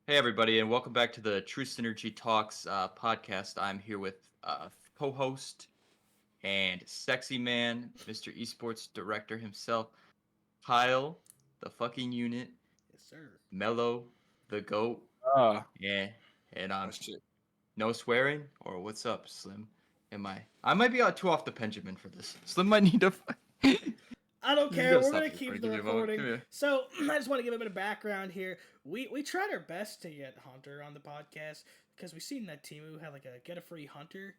Hey, everybody, and welcome back to the True Synergy Talks podcast. I'm here with co host and sexy man, Mr. Esports director himself, Kyle, the fucking unit, Yes, sir. Melo, the GOAT, Ah, yeah, and oh I'm shit. no swearing, or what's up, Slim? Am I? I might be too off the Benjamin for this. Slim might need to. I don't You care. gotta We're stop gonna the keep recording. the Give me a moment. recording. Come here. So I just want to give a bit of background here. We tried our best to get Hunter on the podcast because we seen that Timu had like a get a free Hunter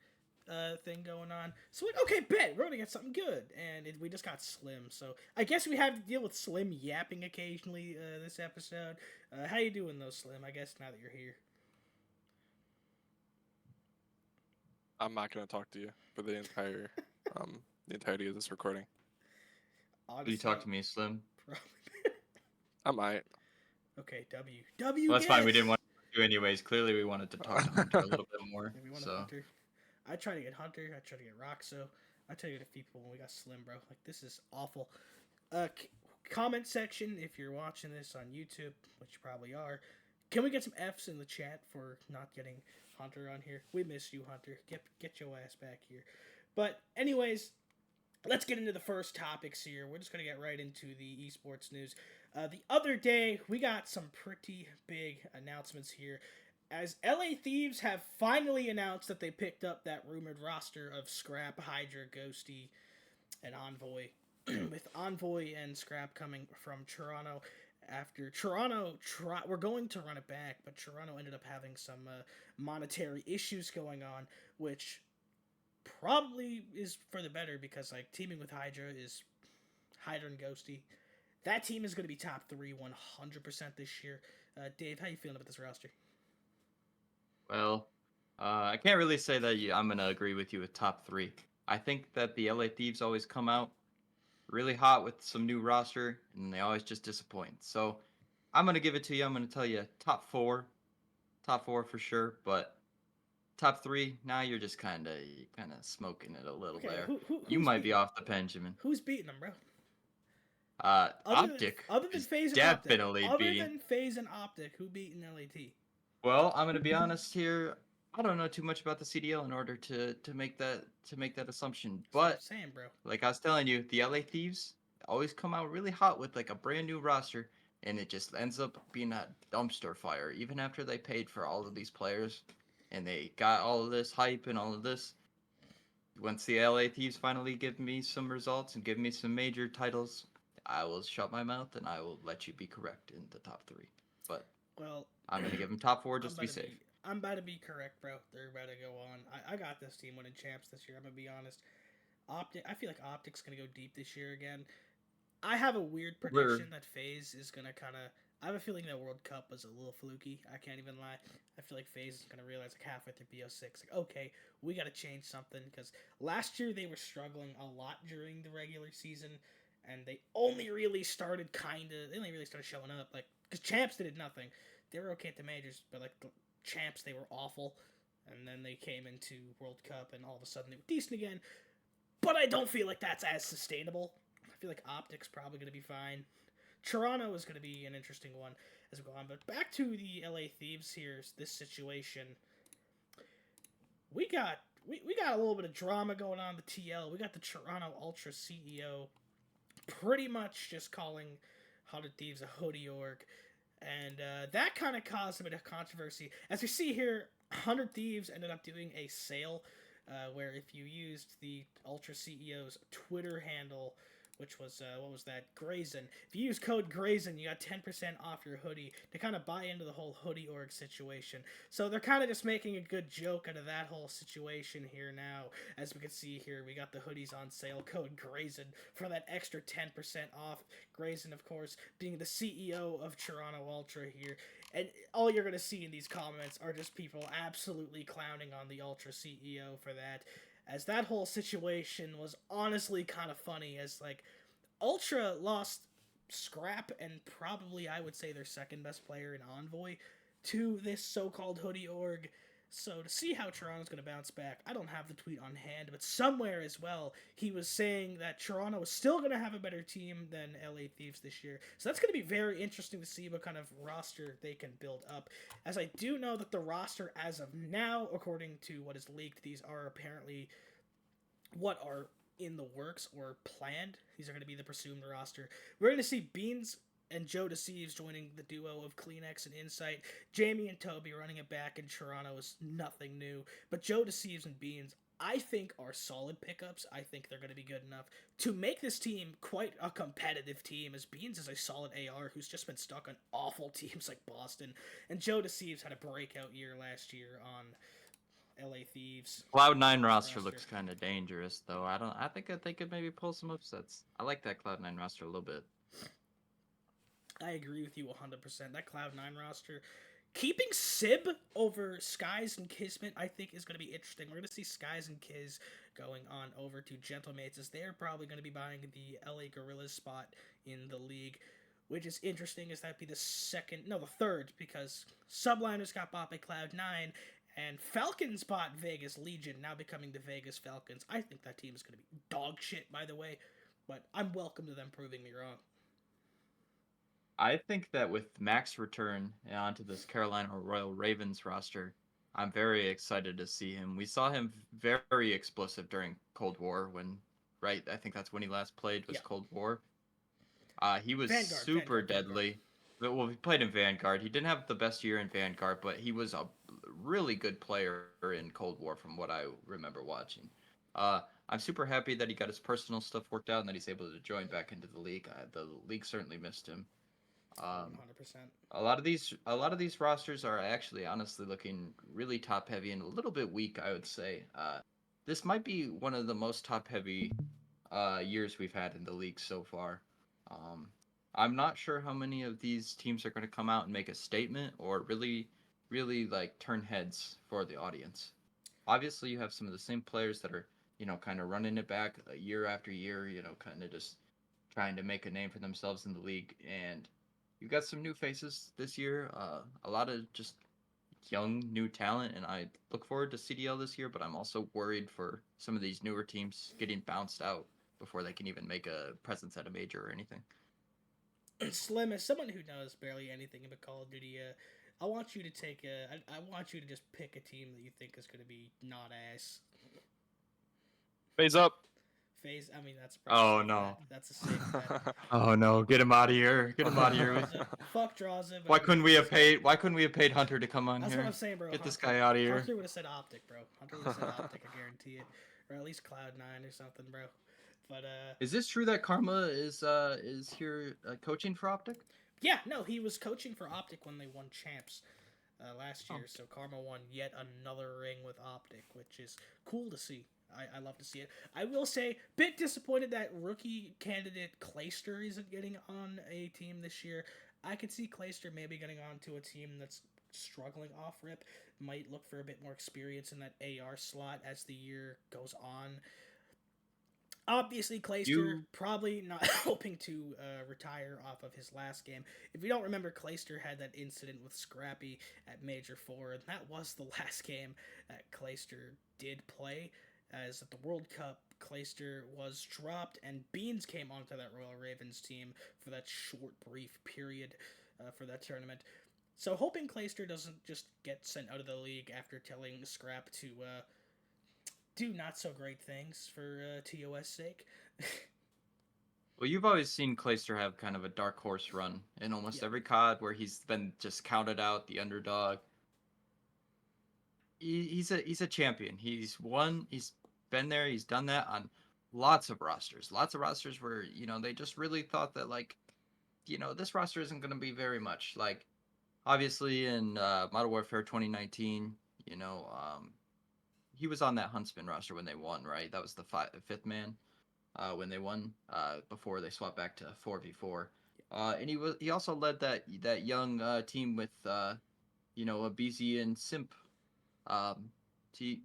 thing going on. So like, okay, bet we're gonna get something good, and we just got Slim. So I guess we have to deal with Slim yapping occasionally this episode. How you doing though, Slim? I guess now that you're here. I'm not gonna talk to you for the entirety of this recording. Will you talk Honestly, to me, Slim? probably. I might. Okay, W Well, that's fine. We didn't guess. want to do anyways. Clearly, we wanted to talk to Hunter a little bit more. Yeah, we want a So. Hunter. I try to get Hunter. I try to get Roxo. I try to get a few people when we got Slim, bro. Like this is awful. Comment section if you're watching this on YouTube, which you probably are. Can we get some F's in the chat for not getting Hunter on here? We miss you, Hunter. Get your ass back here. But anyways, let's get into the first topics here. We're just gonna get right into the esports news. The other day, we got some pretty big announcements here as LA Thieves have finally announced that they picked up that rumored roster of Scrap, Hydra, Ghosty, and Envoy, with Envoy and Scrap coming from Toronto. After Toronto, we're going to run it back, but Toronto ended up having some monetary issues going on, which probably is for the better because like teaming with Hydra is Hydra and Ghosty. That team is going to be top three 100% this year. Dave, how you feeling about this roster? Well, I can't really say that I'm going to agree with you with top three. I think that the LA Thieves always come out really hot with some new roster, and they always just disappoint. So I'm going to give it to you. I'm going to tell you top four for sure. But top three, now you're just kind of smoking it a little Okay, there. You who's might be beating them? off the Benjamin. Who's beating them, bro? Optic Other than is FaZe and Optic, definitely other beating. than FaZe and Optic, who beat in LAT? Well, I'm gonna be honest here. I don't know too much about the CDL in order to make that assumption. That's what I'm But saying, bro. like I was telling you, the LA Thieves always come out really hot with like a brand new roster, and it just ends up being a dumpster fire. Even after they paid for all of these players, and they got all of this hype and all of this. Once the LA Thieves finally give me some results and give me some major titles, I will shut my mouth and I will let you be correct in the top three. But Well, I'm gonna give them top four I'm just to about be to safe. be I'm about to be correct, bro. They're about to go on. I got this team winning champs this year. I'm gonna be honest. Optic. I feel like Optic's gonna go deep this year again. I have a weird We're prediction that FaZe is gonna kind of. I have a feeling that World Cup was a little fluky. I can't even lie. I feel like FaZe is gonna realize like halfway through BO6, like okay, we gotta change something because last year they were struggling a lot during the regular season, and they only really started They only really started showing up like because champs they did nothing. They were okay at the majors, but like the champs they were awful, and then they came into World Cup and all of a sudden they were decent again. But I don't feel like that's as sustainable. I feel like Optic's probably going to be fine. Toronto is going to be an interesting one as we go on. But back to the LA Thieves here, this situation. We got a little bit of drama going on in the TL. We got the Toronto Ultra CEO pretty much just calling 100 Thieves a hoodie org. And that kind of caused a bit of controversy. As we see here, 100 Thieves ended up doing a sale where if you used the Ultra CEO's Twitter handle, which was what was that, Grazen. If you use code Grazen, you got 10% off your hoodie to kind of buy into the whole hoodie org situation. So they're kind of just making a good joke out of that whole situation here now. As we can see here, we got the hoodies on sale, code Grazen for that extra 10% off. Grazen, of course, being the CEO of Toronto Ultra here. And all you're going to see in these comments are just people absolutely clowning on the Ultra CEO for that. As that whole situation was honestly kind of funny, as like Ultra lost Scrap and probably I would say their second best player in Envoy to this so-called hoodie org. So to see how Toronto's going to bounce back, I don't have the tweet on hand, but somewhere as well, he was saying that Toronto is still going to have a better team than LA Thieves this year. So that's going to be very interesting to see what kind of roster they can build up. As I do know that the roster as of now, according to what is leaked, these are apparently what are in the works or planned. These are going to be the presumed roster. We're going to see Beans and Joe Deceives joining the duo of Kleenex and Insight. Jamie and Toby running it back in Toronto is nothing new. But Joe Deceives and Beans, I think, are solid pickups. I think they're going to be good enough to make this team quite a competitive team, as Beans is a solid AR who's just been stuck on awful teams like Boston. And Joe Deceives had a breakout year last year on LA Thieves. Cloud9 roster looks kind of dangerous, though. I think that they could maybe pull some upsets. I like that Cloud9 roster a little bit. I agree with you 100%. That Cloud9 roster, keeping Sib over Skies and Kismet, I think is going to be interesting. We're going to see Skies and Kiz going on over to Gentlemates, as they're probably going to be buying the LA Gorillas spot in the league, which is interesting, as that'd be the third, because Subliners got bought by Cloud9, and Falcons bought Vegas Legion, now becoming the Vegas Falcons. I think that team is going to be dog shit, by the way, but I'm welcome to them proving me wrong. I think that with Mac's return onto this Carolina Royal Ravens roster, I'm very excited to see him. We saw him very explosive during Cold War right? I think that's when he last played was Cold War. He was super deadly. Vanguard. Well, he played in Vanguard. He didn't have the best year in Vanguard, but he was a really good player in Cold War from what I remember watching. I'm super happy that he got his personal stuff worked out and that he's able to join back into the league. The league certainly missed him. 100%. A lot of these rosters are actually honestly looking really top heavy and a little bit weak, I would say. This might be one of the most top heavy years we've had in the league so far. I'm not sure how many of these teams are going to come out and make a statement or really like turn heads for the audience. Obviously, you have some of the same players that are, kind of running it back year after year, kind of just trying to make a name for themselves in the league, and you've got some new faces this year. A lot of just young, new talent, and I look forward to CDL this year, but I'm also worried for some of these newer teams getting bounced out before they can even make a presence at a major or anything. Slim, as someone who knows barely anything about Call of Duty, I want you to I want you to just pick a team that you think is going to be not ass. FaZe up. FaZe, I mean, that's Oh no. That's a safe bet. Oh no, get him out of here. Get him out of here. Fuck Drawza. Why couldn't we have paid Hunter to come on That's here? What I'm saying, bro. Get this guy out of here. Hunter would have said Optic, bro. Hunter would have said Optic, I guarantee it. Or at least Cloud9 or something, bro. But is this true that Karma is here coaching for Optic? Yeah, no, he was coaching for Optic when they won champs last year. So Karma won yet another ring with Optic, which is cool to see. I love to see it. I will say, bit disappointed that rookie candidate Clayster isn't getting on a team this year. I could see Clayster maybe getting on to a team that's struggling off rip. Might look for a bit more experience in that AR slot as the year goes on. Obviously, Clayster probably not hoping to retire off of his last game. If you don't remember, Clayster had that incident with Scrappy at Major 4, and that was the last game that Clayster did play. As at the World Cup, Clayster was dropped, and Beans came onto that Royal Ravens team for that short, brief period for that tournament. So hoping Clayster doesn't just get sent out of the league after telling Scrap to do not so great things for TOS sake. Well, you've always seen Clayster have kind of a dark horse run in almost every COD where he's been just counted out, the underdog. He's a champion. He's been there, he's done that on lots of rosters where, they just really thought that, like, this roster isn't going to be very much. Like, obviously in Modern Warfare 2019, he was on that Huntsman roster when they won, right? That was the fifth man when they won before they swapped back to 4v4. And he also led that young team with a BZ and Simp. He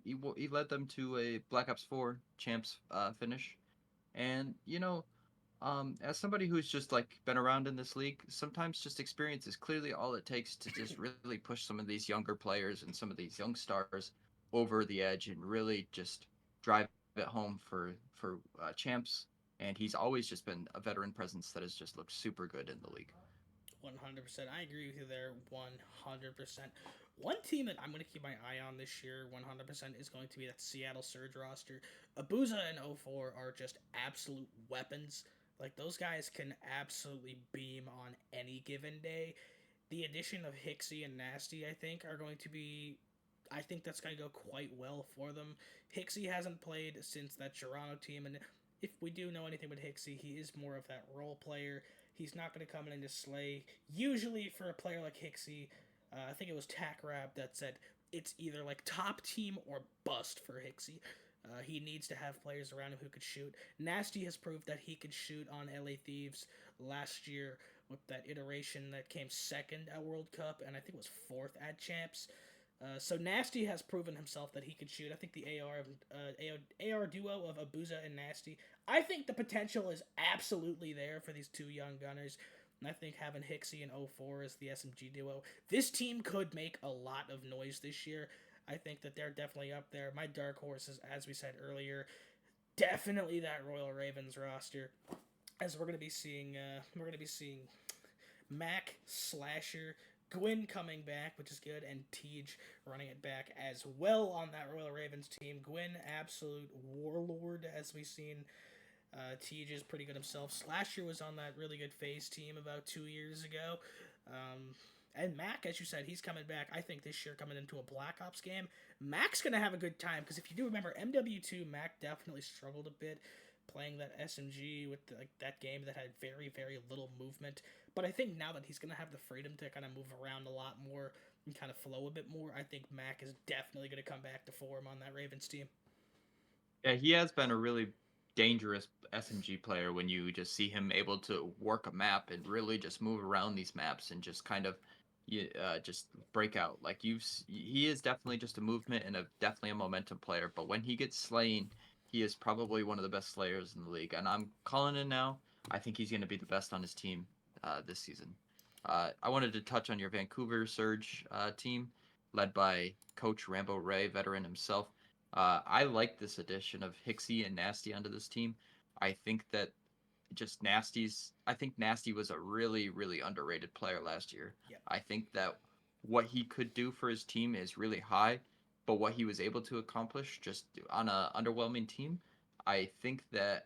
led them to a Black Ops 4 champs finish, and As somebody who's just like been around in this league, sometimes just experience is clearly all it takes to just really push some of these younger players and some of these young stars over the edge and really just drive it home for champs. And he's always just been a veteran presence that has just looked super good in the league. 100%. I agree with you there. 100%. One team that I'm going to keep my eye on this year, 100%, is going to be that Seattle Surge roster. Abuza and O4 are just absolute weapons. Like, those guys can absolutely beam on any given day. The addition of Hixie and Nasty, I think, are going to be. I think that's going to go quite well for them. Hixie hasn't played since that Toronto team, and if we do know anything about Hixie, he is more of that role player. He's not going to come in and just slay. Usually, for a player like Hixie, I think it was Takrab that said it's either like top team or bust for Hixie. He needs to have players around him who could shoot. Nasty has proved that he could shoot on LA Thieves last year with that iteration that came second at World Cup and I think it was fourth at Champs. So Nasty has proven himself that he can shoot. I think the AR duo of Abuza and Nasty. I think the potential is absolutely there for these two young gunners. And I think having Hixie and 04 as the SMG duo, this team could make a lot of noise this year. I think that they're definitely up there. My dark horses, as we said earlier, definitely that Royal Ravens roster. As we're gonna be seeing Mac, Slasher, Gwyn coming back, which is good, and Tej running it back as well on that Royal Ravens team. Gwyn, absolute warlord, as we've seen. Tej is pretty good himself. Slasher was on that really good FaZe team about 2 years ago. And Mac, as you said, he's coming back. I think this year coming into a Black Ops game, Mac's gonna have a good time because if you do remember MW2, Mac definitely struggled a bit playing that SMG with that game that had very very little movement. But I think now that he's gonna have the freedom to kind of move around a lot more and kind of flow a bit more, I think Mac is definitely gonna come back to form on that Ravens team. Yeah, he has been a really dangerous SMG player when you just see him able to work a map and really just move around these maps and just kind of just break out. Like he is definitely just a movement and definitely a momentum player. But when he gets slain, he is probably one of the best slayers in the league. And I'm calling it now. I think he's going to be the best on his team this season. I wanted to touch on your Vancouver Surge team, led by Coach Rambo Ray, veteran himself. I like this addition of Hixie and Nasty onto this team. I think that just Nasty's. I think Nasty was a really, really underrated player last year. Yep. I think that what he could do for his team is really high, but what he was able to accomplish just on a underwhelming team, I think that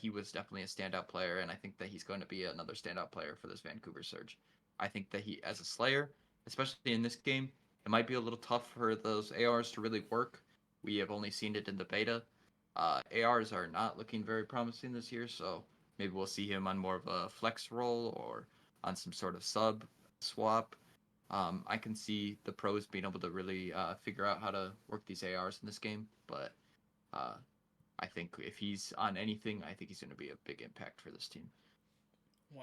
he was definitely a standout player, and I think that he's going to be another standout player for this Vancouver Surge. I think that he, as a Slayer, especially in this game, it might be a little tough for those ARs to really work. We have only seen it in the beta. ARs are not looking very promising this year, so maybe we'll see him on more of a flex role or on some sort of sub swap. I can see the pros being able to really figure out how to work these ARs in this game, but uh, I think if he's on anything, I think he's going to be a big impact for this team. 100%.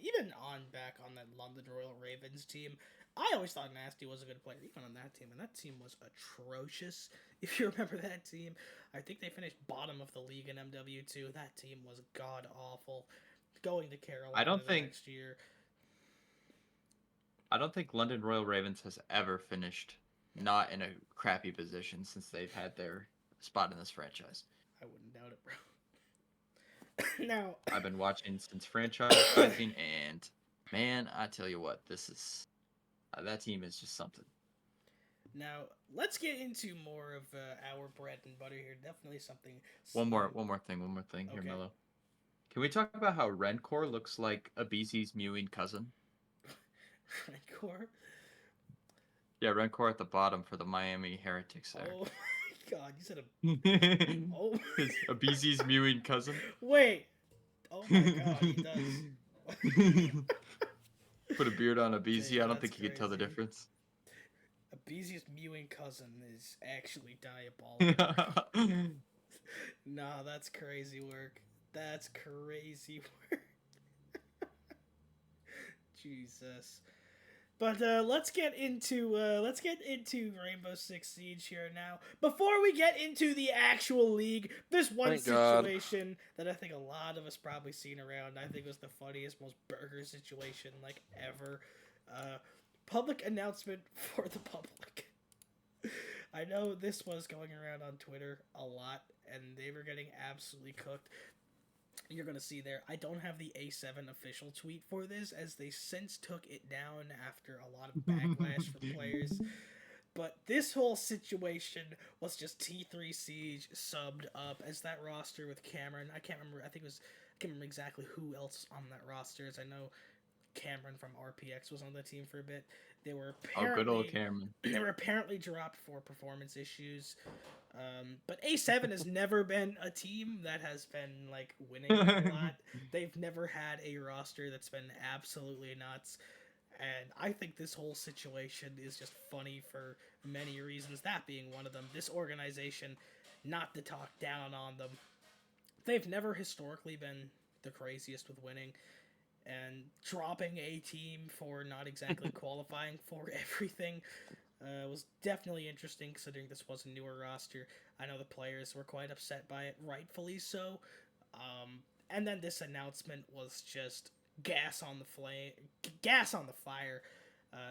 Even on back on that London Royal Ravens team, I always thought Nasty was a good player, even on that team, and that team was atrocious. If you remember that team, I think they finished bottom of the league in MW2. That team was god awful. Going to I Carolina don't the think next year. I don't think London Royal Ravens has ever finished not in a crappy position since they've had their spot in this franchise. I wouldn't doubt it, bro. Now, I've been watching since franchising, and man, I tell you what, this is that team is just something. now let's get into more of our bread and butter here. Definitely something. One more thing here, Okay. Melo. Can we talk about how Rencor looks like Abizi's mewing cousin? Rancor. Yeah, Rencor at the bottom for the Miami Heretics there. Oh my god, you said a. Oh. His Abizi's mewing cousin. Wait. Oh my god, he does. Put a beard on Abizi. Dude, I don't that's think he could tell the crazy. difference. Abizi's mewing cousin is actually diabolical. Nah, that's crazy work. That's crazy work. Jesus. But let's get into Rainbow Six Siege here now. Before we get into the actual league, there's one Thank God. situation that I think a lot of us probably seen around. I think was the funniest, most burger situation like ever. Public announcement for the public. I know this was going around on Twitter a lot, and they were getting absolutely cooked. You're gonna see there. I don't have the A7 official tweet for this, as they since took it down after a lot of backlash from players. But this whole situation was just T3 Siege subbed up as that roster with Cameron. I can't remember. I can't remember exactly who else on that roster. As I know, Cameron from RPX was on the team for a bit. They were Good old apparently Cameron. they were apparently dropped for performance issues. But A7 has never been a team that has been like winning a lot. They've never had a roster that's been absolutely nuts. And I think this whole situation is just funny for many reasons, that being one of them. This organization, not to talk down on them, they've never historically been the craziest with winning. And dropping a team for not exactly qualifying for everything was definitely interesting, considering this was a newer roster. I know the players were quite upset by it, rightfully so. And then this announcement was just gas on the fire.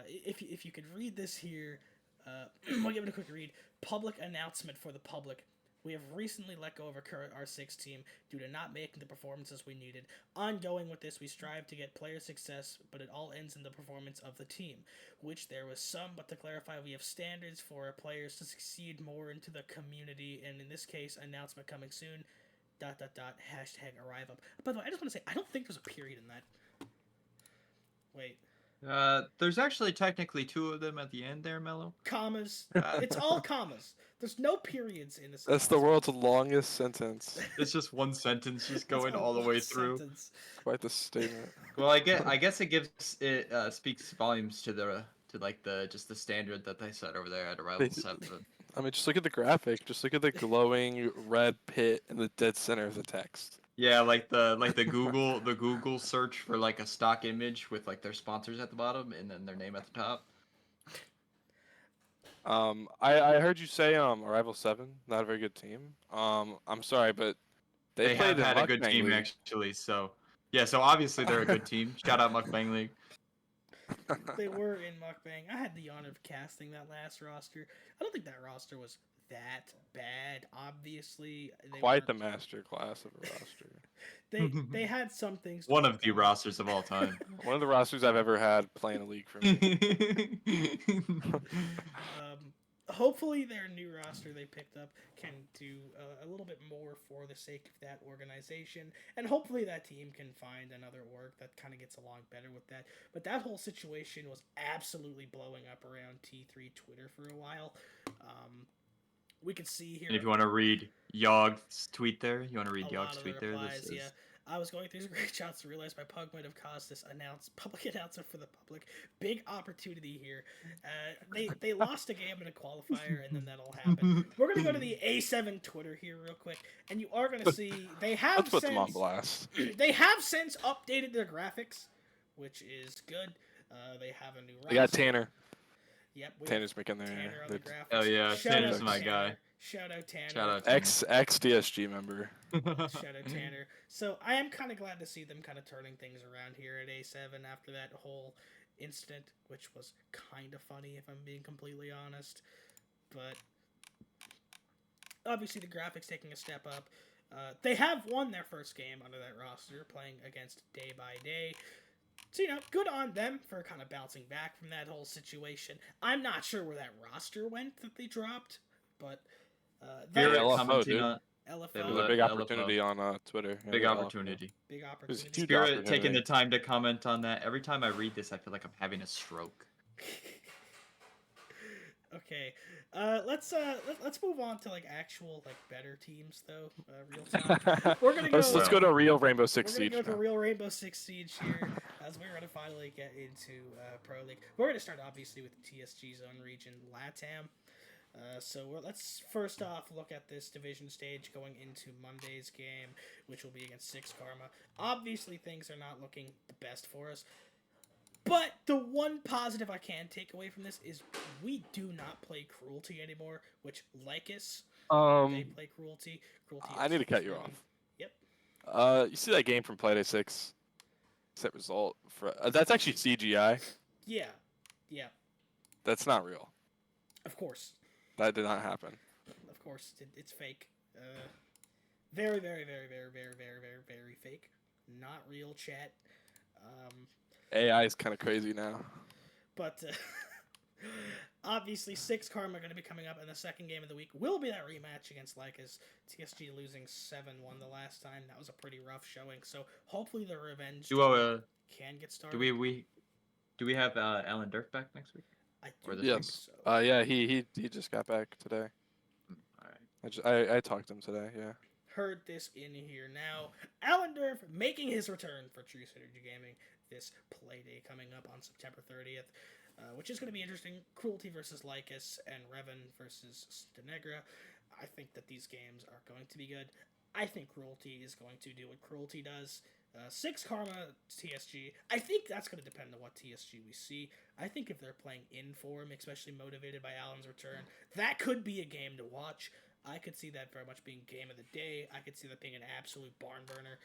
If you could read this here, I'll give it a quick read. Public announcement for the public. We have recently let go of our current R6 team due to not making the performances we needed. Ongoing with this, we strive to get player success, but it all ends in the performance of the team, which there was some, but to clarify, we have standards for our players to succeed more into the community, and in this case, announcement coming soon, .. #arrive up. By the way, I just want to say, I don't think there's a period in that. Wait. There's actually technically 2 of them at the end there, Melo. Commas. It's all commas. There's no periods in this. That's the world's longest sentence. It's just one sentence just going all the way through. Quite the statement. Well, I guess it speaks volumes to the standard that they set over there at Arrival 7. I mean, just look at the graphic. Just look at the glowing red pit in the dead center of the text. Yeah, like the Google search for like a stock image with like their sponsors at the bottom and then their name at the top. I heard you say Arrival 7, not a very good team. I'm sorry, but they played have had a good Mukbang team League. Actually. So yeah, so obviously they're a good team. Shout out Mukbang League. They were in Mukbang. I had the honor of casting that last roster. I don't think that roster was that bad. Obviously, quite the master class of a roster. They had some things. One of the rosters of all time. One of the rosters I've ever had playing a league for me. Hopefully, their new roster they picked up can do a little bit more for the sake of that organization, and hopefully that team can find another org that kind of gets along better with that. But that whole situation was absolutely blowing up around T3 Twitter for a while. We can see here. And if you want to read Yogg's tweet there, Replies, yeah. I was going through some screenshots to realize my pug might have caused this public announcement for the public. Big opportunity here. They lost a game in a qualifier, and then that all happened. We're going to go to the A7 Twitter here real quick, and you are going to see they have Let's put them on blast. They have since updated their graphics, which is good. They have a new roster. They got Tanner. Yep. Tanner's making their. Tanner on the graphics. Oh yeah, Tanner's my guy. Shout out Tanner. Shout out Tanner. Ex TSG member. Shout out Tanner. So I am kind of glad to see them kind of turning things around here at A7 after that whole incident, which was kind of funny if I'm being completely honest. But obviously the graphics taking a step up. They have won their first game under that roster, playing against Day by Day. So, good on them for kind of bouncing back from that whole situation. I'm not sure where that roster went that they dropped, but LFO, dude. LFO. It was a big opportunity on Twitter. Big opportunity. Big opportunity. Spirit taking the time to comment on that. Every time I read this, I feel like I'm having a stroke. Okay, let's move on to actual better teams though. Real time. We're gonna go. Let's go to real Rainbow Six Siege. We're gonna go to real Rainbow Six Siege here, as we're gonna finally get into Pro League. We're gonna start obviously with the TSG Zone Region LATAM. Let's first off look at this division stage going into Monday's game, which will be against Six Karma. Obviously, things are not looking the best for us. But the one positive I can take away from this is we do not play Cruelty anymore, which Lycus, they play Cruelty. Cruelty I need to is cut you Revan. off. Yep. You see that game from Playday 6? Set result for that's actually CGI. Yeah. Yeah. That's not real. Of course. That did not happen. Of course. It's fake. Very, very, very, very, very, very, very, very fake. Not real, chat. AI is kind of crazy now. But obviously, 6 Karma are going to be coming up, and the second game of the week will be that rematch against Lycus. TSG losing 7-1 the last time. That was a pretty rough showing. So hopefully the revenge can get started. Do we have Alan Dirk back next week? I or do this think week? so. Yeah, he just got back today. All right. I talked to him today. Yeah. Heard this in here now. Alan Durf making his return for True Synergy Gaming this Playday coming up on September 30th, which is going to be interesting. Cruelty versus Lycus and Revan versus Stenegra. I think that these games are going to be good. I think Cruelty is going to do what Cruelty does. 6 Karma TSG. I think that's going to depend on what TSG we see. I think if they're playing in form, especially motivated by Alan's return, that could be a game to watch. I could see that very much being game of the day. I could see that being an absolute barn burner.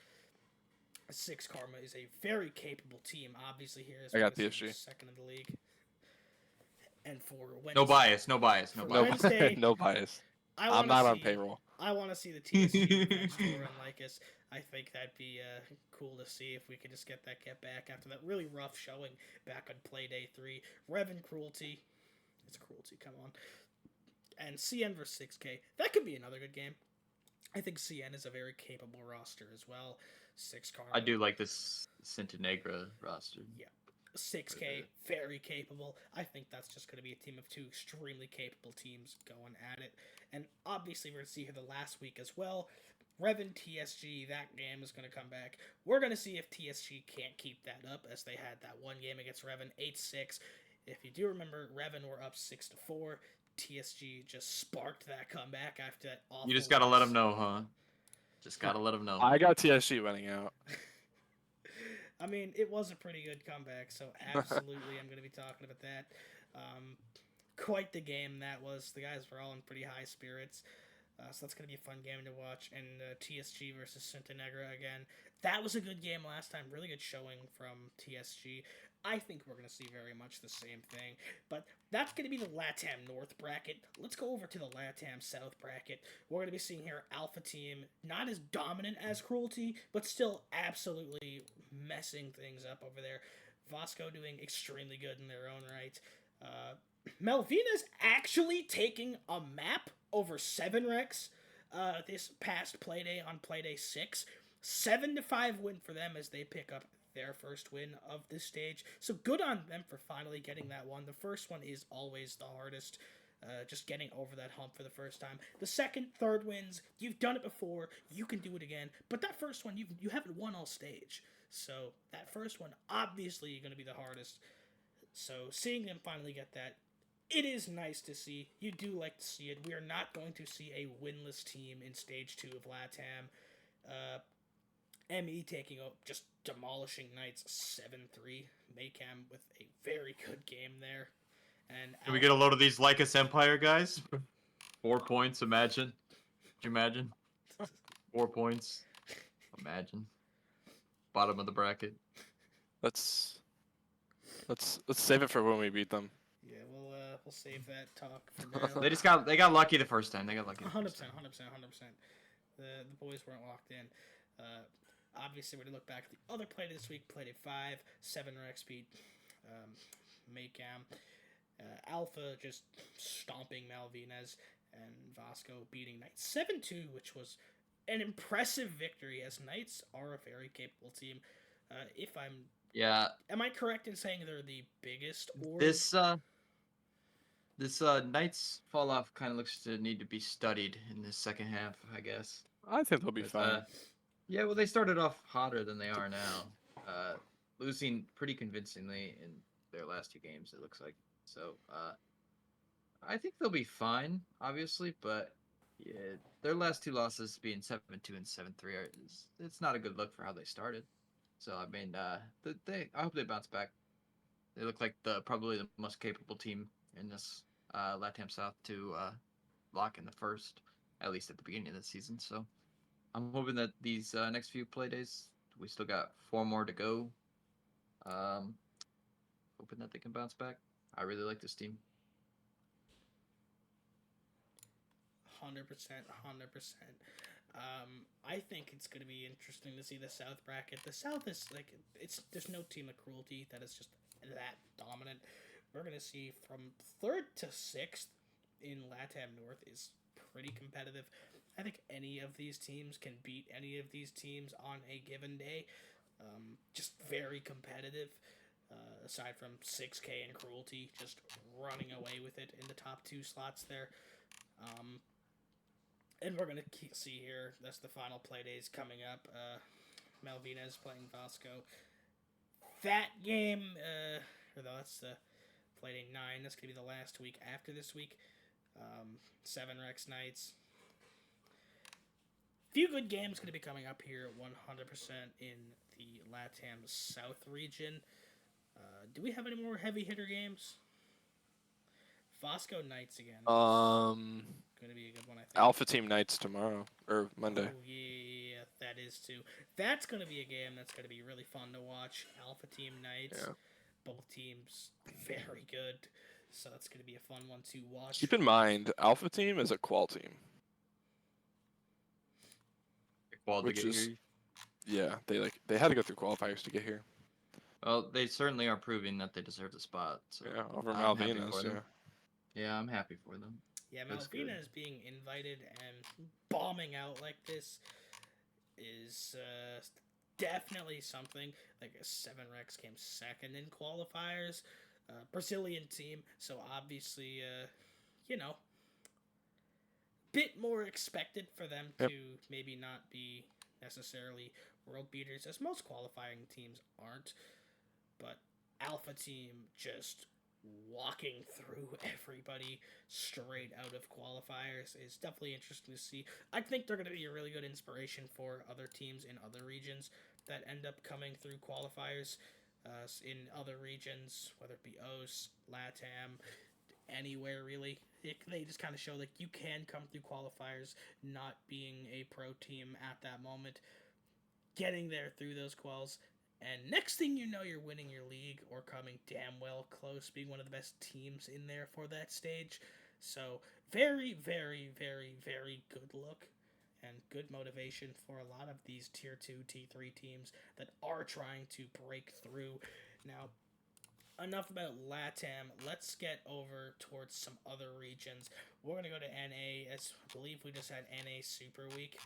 6 Karma is a very capable team. Obviously, here is I got TSG. second in the league. And for Wednesday, No bias. No bias. No For bias. Wednesday, No bias. I'm not on payroll. I want to see the TSG Revenge Tour on Lycus. I think that'd be cool to see if we could just get back after that really rough showing back on Playday 3. Revan Cruelty. It's Cruelty, come on. And CN versus 6K. That could be another good game. I think CN is a very capable roster as well. 6 Karma. I do like this Centenegra roster. Yeah. 6K, very capable. I think that's just going to be a team of 2 extremely capable teams going at it. And obviously, we're going to see here the last week as well. Revan TSG, that game is going to come back. We're going to see if TSG can't keep that up, as they had that one game against Revan, 8-6. If you do remember, Revan were up 6-4. TSG just sparked that comeback after that awful. You just gotta let them know, huh? Just gotta let them know. I got TSG winning out. I mean, it was a pretty good comeback, so absolutely I'm going to be talking about that. Quite the game that was. The guys were all in pretty high spirits. So that's going to be a fun game to watch. And TSG versus Centenegra again. That was a good game last time. Really good showing from TSG. I think we're going to see very much the same thing. But that's going to be the LATAM North bracket. Let's go over to the LATAM South bracket. We're going to be seeing here Alpha Team, not as dominant as Cruelty, but still absolutely messing things up over there. Vasco doing extremely good in their own right. Malvina's actually taking a map over 7 Rex this past Playday on Playday 6. 7-5 win for them as they pick up their first win of this stage. So good on them for finally getting that one. The first one is always the hardest. Just getting over that hump for the first time. The second, third wins, you've done it before, you can do it again. But that first one, you haven't won all stage. So that first one, obviously, going to be the hardest. So seeing them finally get that, it is nice to see. You do like to see it. We are not going to see a winless team in Stage 2 of LATAM. ME taking up, just demolishing Knights 7-3. Maycam with a very good game there. And Can we get a load of these Lycus Empire guys? 4 points, imagine. Could you imagine? 4 points. Imagine. Bottom of the bracket. Let's save it for when we beat them. Yeah, we'll save that talk for now. They got lucky the first time. They got lucky. 100%. The boys weren't locked in. Obviously, when you look back at the other play this week, played at 5, 7 Rex beat Maycam. Alpha just stomping Malvinas, and Vasco beating Knights 7-2, which was an impressive victory, as Knights are a very capable team. Am I correct in saying they're the biggest org? This Knights fall off kind of looks to need to be studied in the second half, I guess. I think they'll be fine. Yeah, well, they started off hotter than they are now, losing pretty convincingly in their last 2 games, it looks like. So, I think they'll be fine, obviously, but yeah, their last 2 losses being 7-2 and 7-3, it's not a good look for how they started. So, I mean, I hope they bounce back. They look like probably the most capable team in this LATAM South to lock in the first, at least at the beginning of the season. So I'm hoping that these next few play days, we still got 4 more to go. Hoping that they can bounce back. I really like this team. 100%, 100%. I think it's going to be interesting to see the South bracket. The South is like there's no team of cruelty that is just that dominant. We're going to see from 3rd to 6th in LATAM North is pretty competitive. I think any of these teams can beat any of these teams on a given day. Just very competitive. Aside from 6K and Cruelty, just running away with it in the top 2 slots there. And we're going to see here, that's the final play days coming up. Malvinas playing Vasco. That game, that's the play day 9. That's going to be the last week after this week. 7 Rex nights. Few good games going to be coming up here 100% in the LATAM South region. Do we have any more heavy hitter games? Vasco Knights again. Going to be a good one, I think. Alpha Team Nights tomorrow or Monday. Oh yeah, that is too. That's going to be a game that's going to be really fun to watch. Alpha Team Nights. Yeah. Both teams very good, so that's going to be a fun one to watch. Keep in mind, Alpha Team is a qual team. Which is, yeah, they had to go through qualifiers to get here. Well, they certainly are proving that they deserve the spot. So Yeah, over I'm happy Malvinas. for them. Yeah. Yeah, I'm happy for them. Yeah, Looks good. Malvinas being invited and bombing out like this is definitely something. Like a 7 Rex came second in qualifiers. Brazilian team, so obviously, bit more expected for them to maybe not be necessarily world beaters, as most qualifying teams aren't. But Alpha Team just walking through everybody straight out of qualifiers is definitely interesting to see. I think they're going to be a really good inspiration for other teams in other regions that end up coming through qualifiers in other regions, whether it be OS, LATAM, anywhere really. They just kind of show like you can come through qualifiers not being a pro team at that moment, getting there through those quals, and next thing you know, you're winning your league or coming damn well close, being one of the best teams in there for that stage. So very, very, very, very good look and good motivation for a lot of these Tier 2, T3 teams that are trying to break through. Now, enough about LATAM. Let's get over towards some other regions. We're going to go to NA, as I believe we just had NA Super Week.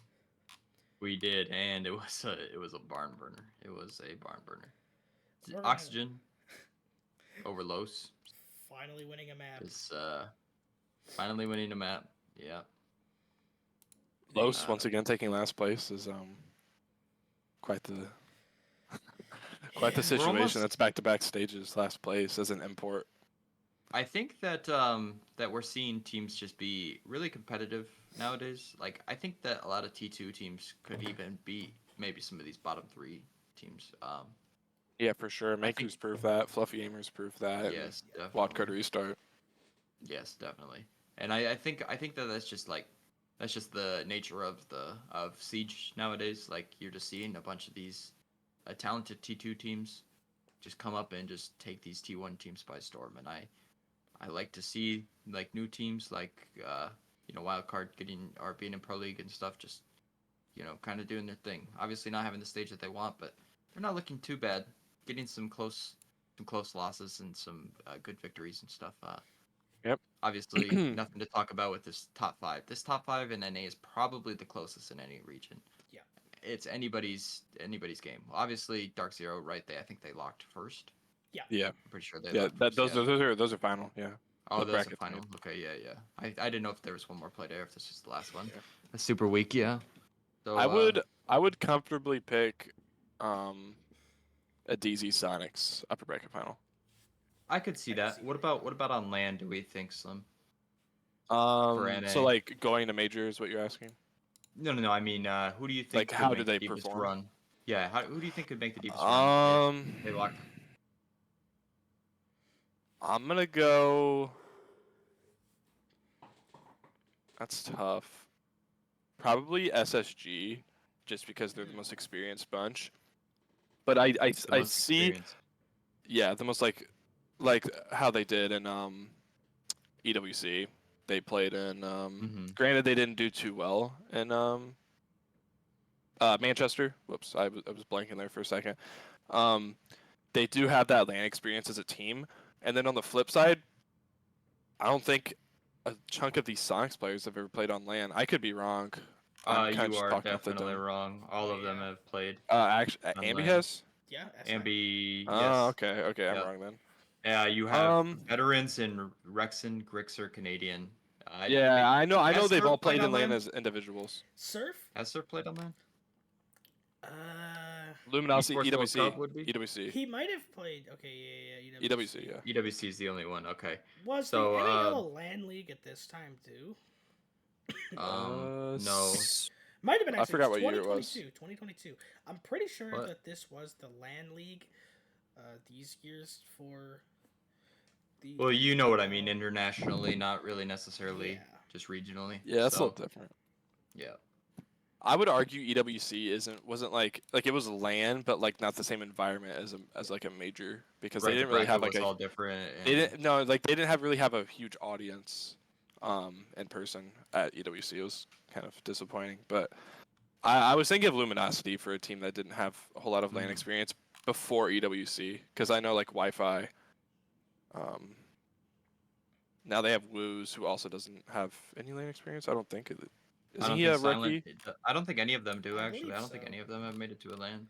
We did, and it was a barn burner. It was a barn burner. Oxygen over Los. Finally winning a map. Is finally winning a map. Yeah. Los once again taking last place is quite the situation. That's back-to-back stages. Last place as an import. I think that that we're seeing teams just be really competitive nowadays. Like I think that a lot of T2 teams could even beat maybe some of these bottom 3 teams. Yeah, for sure. Maku's proved that. Fluffy Gamers proved that. Yes, definitely. Wildcard Restart. Yes, definitely. And I think that that's just the nature of Siege nowadays. Like you're just seeing a bunch of these talented T2 teams just come up and just take these T1 teams by storm. And I like to see like new teams like Wildcard being in Pro League and stuff, just kind of doing their thing. Obviously not having the stage that they want, but they're not looking too bad. Getting some close losses and some good victories and stuff. Yep. Obviously nothing to talk about with this top 5. This top 5 in NA is probably the closest in any region. Yeah. It's anybody's game. Obviously Dark Zero, right? I think they locked first. Yeah. Yeah. I'm pretty sure they. Yeah. Locked Those first, are final. Yeah. Oh, those are final. Okay, yeah. I didn't know if there was one more play there. If this was the last one. Yeah. A super week, yeah. So I would comfortably pick a DZ Sonics upper bracket final. I could see that. What about on land? Do we think, Slim? So like going to major is what you're asking? No. I mean, who do you think? Like how do they perform? Run? Yeah. Who do you think could make the deepest run? They locked. I'm gonna go. That's tough. Probably SSG, just because they're the most experienced bunch. But The I most see, experience. yeah, the most like how they did in EWC. They played in granted they didn't do too well in Manchester. Whoops, I was blanking there for a second. They do have that LAN experience as a team, and then on the flip side, I don't think a chunk of these Sonics players have ever played on LAN. I could be wrong. I'm kind of You just are talking off the definitely dome. wrong. All Oh, of them yeah. have played Actually, on Ambi LAN. has. Yeah, SI. Ambi, Oh, yes. okay, I'm Yep. wrong then. Yeah, you have veterans in Rexon, Grixer, Canadian. Yeah, I know Has they've all Surf played played in on LAN LAN? as individuals. Surf? Has Surf played on LAN? Luminosity, Esports World EWC, Cup would be? EWC, He might have played. Okay, yeah, EWC, yeah. EWC is the only one. Okay. Was the So, NAL a LAN league at this time too? no. Might have been I actually. forgot It's what year it was. 2022. I'm pretty sure What? that this was the LAN league. These years for the. Well, you know what I mean. Internationally, not really necessarily Yeah. just regionally. Yeah, that's a So, little different. yeah. I would argue EWC wasn't like it was LAN, but like not the same environment as like a major because Right, they the didn't really have bracket like was a all different. they And didn't no like they didn't have really have a huge audience in person at EWC. It was kind of disappointing, but I was thinking of Luminosity for a team that didn't have a whole lot of LAN experience before EWC because I know like Wi-Fi. Now they have Woos, who also doesn't have any LAN experience. I don't think. I Isn't don't he think a Silent. rookie? I don't think any of them do I actually. believe I don't think so. any of them have made it to a LAN.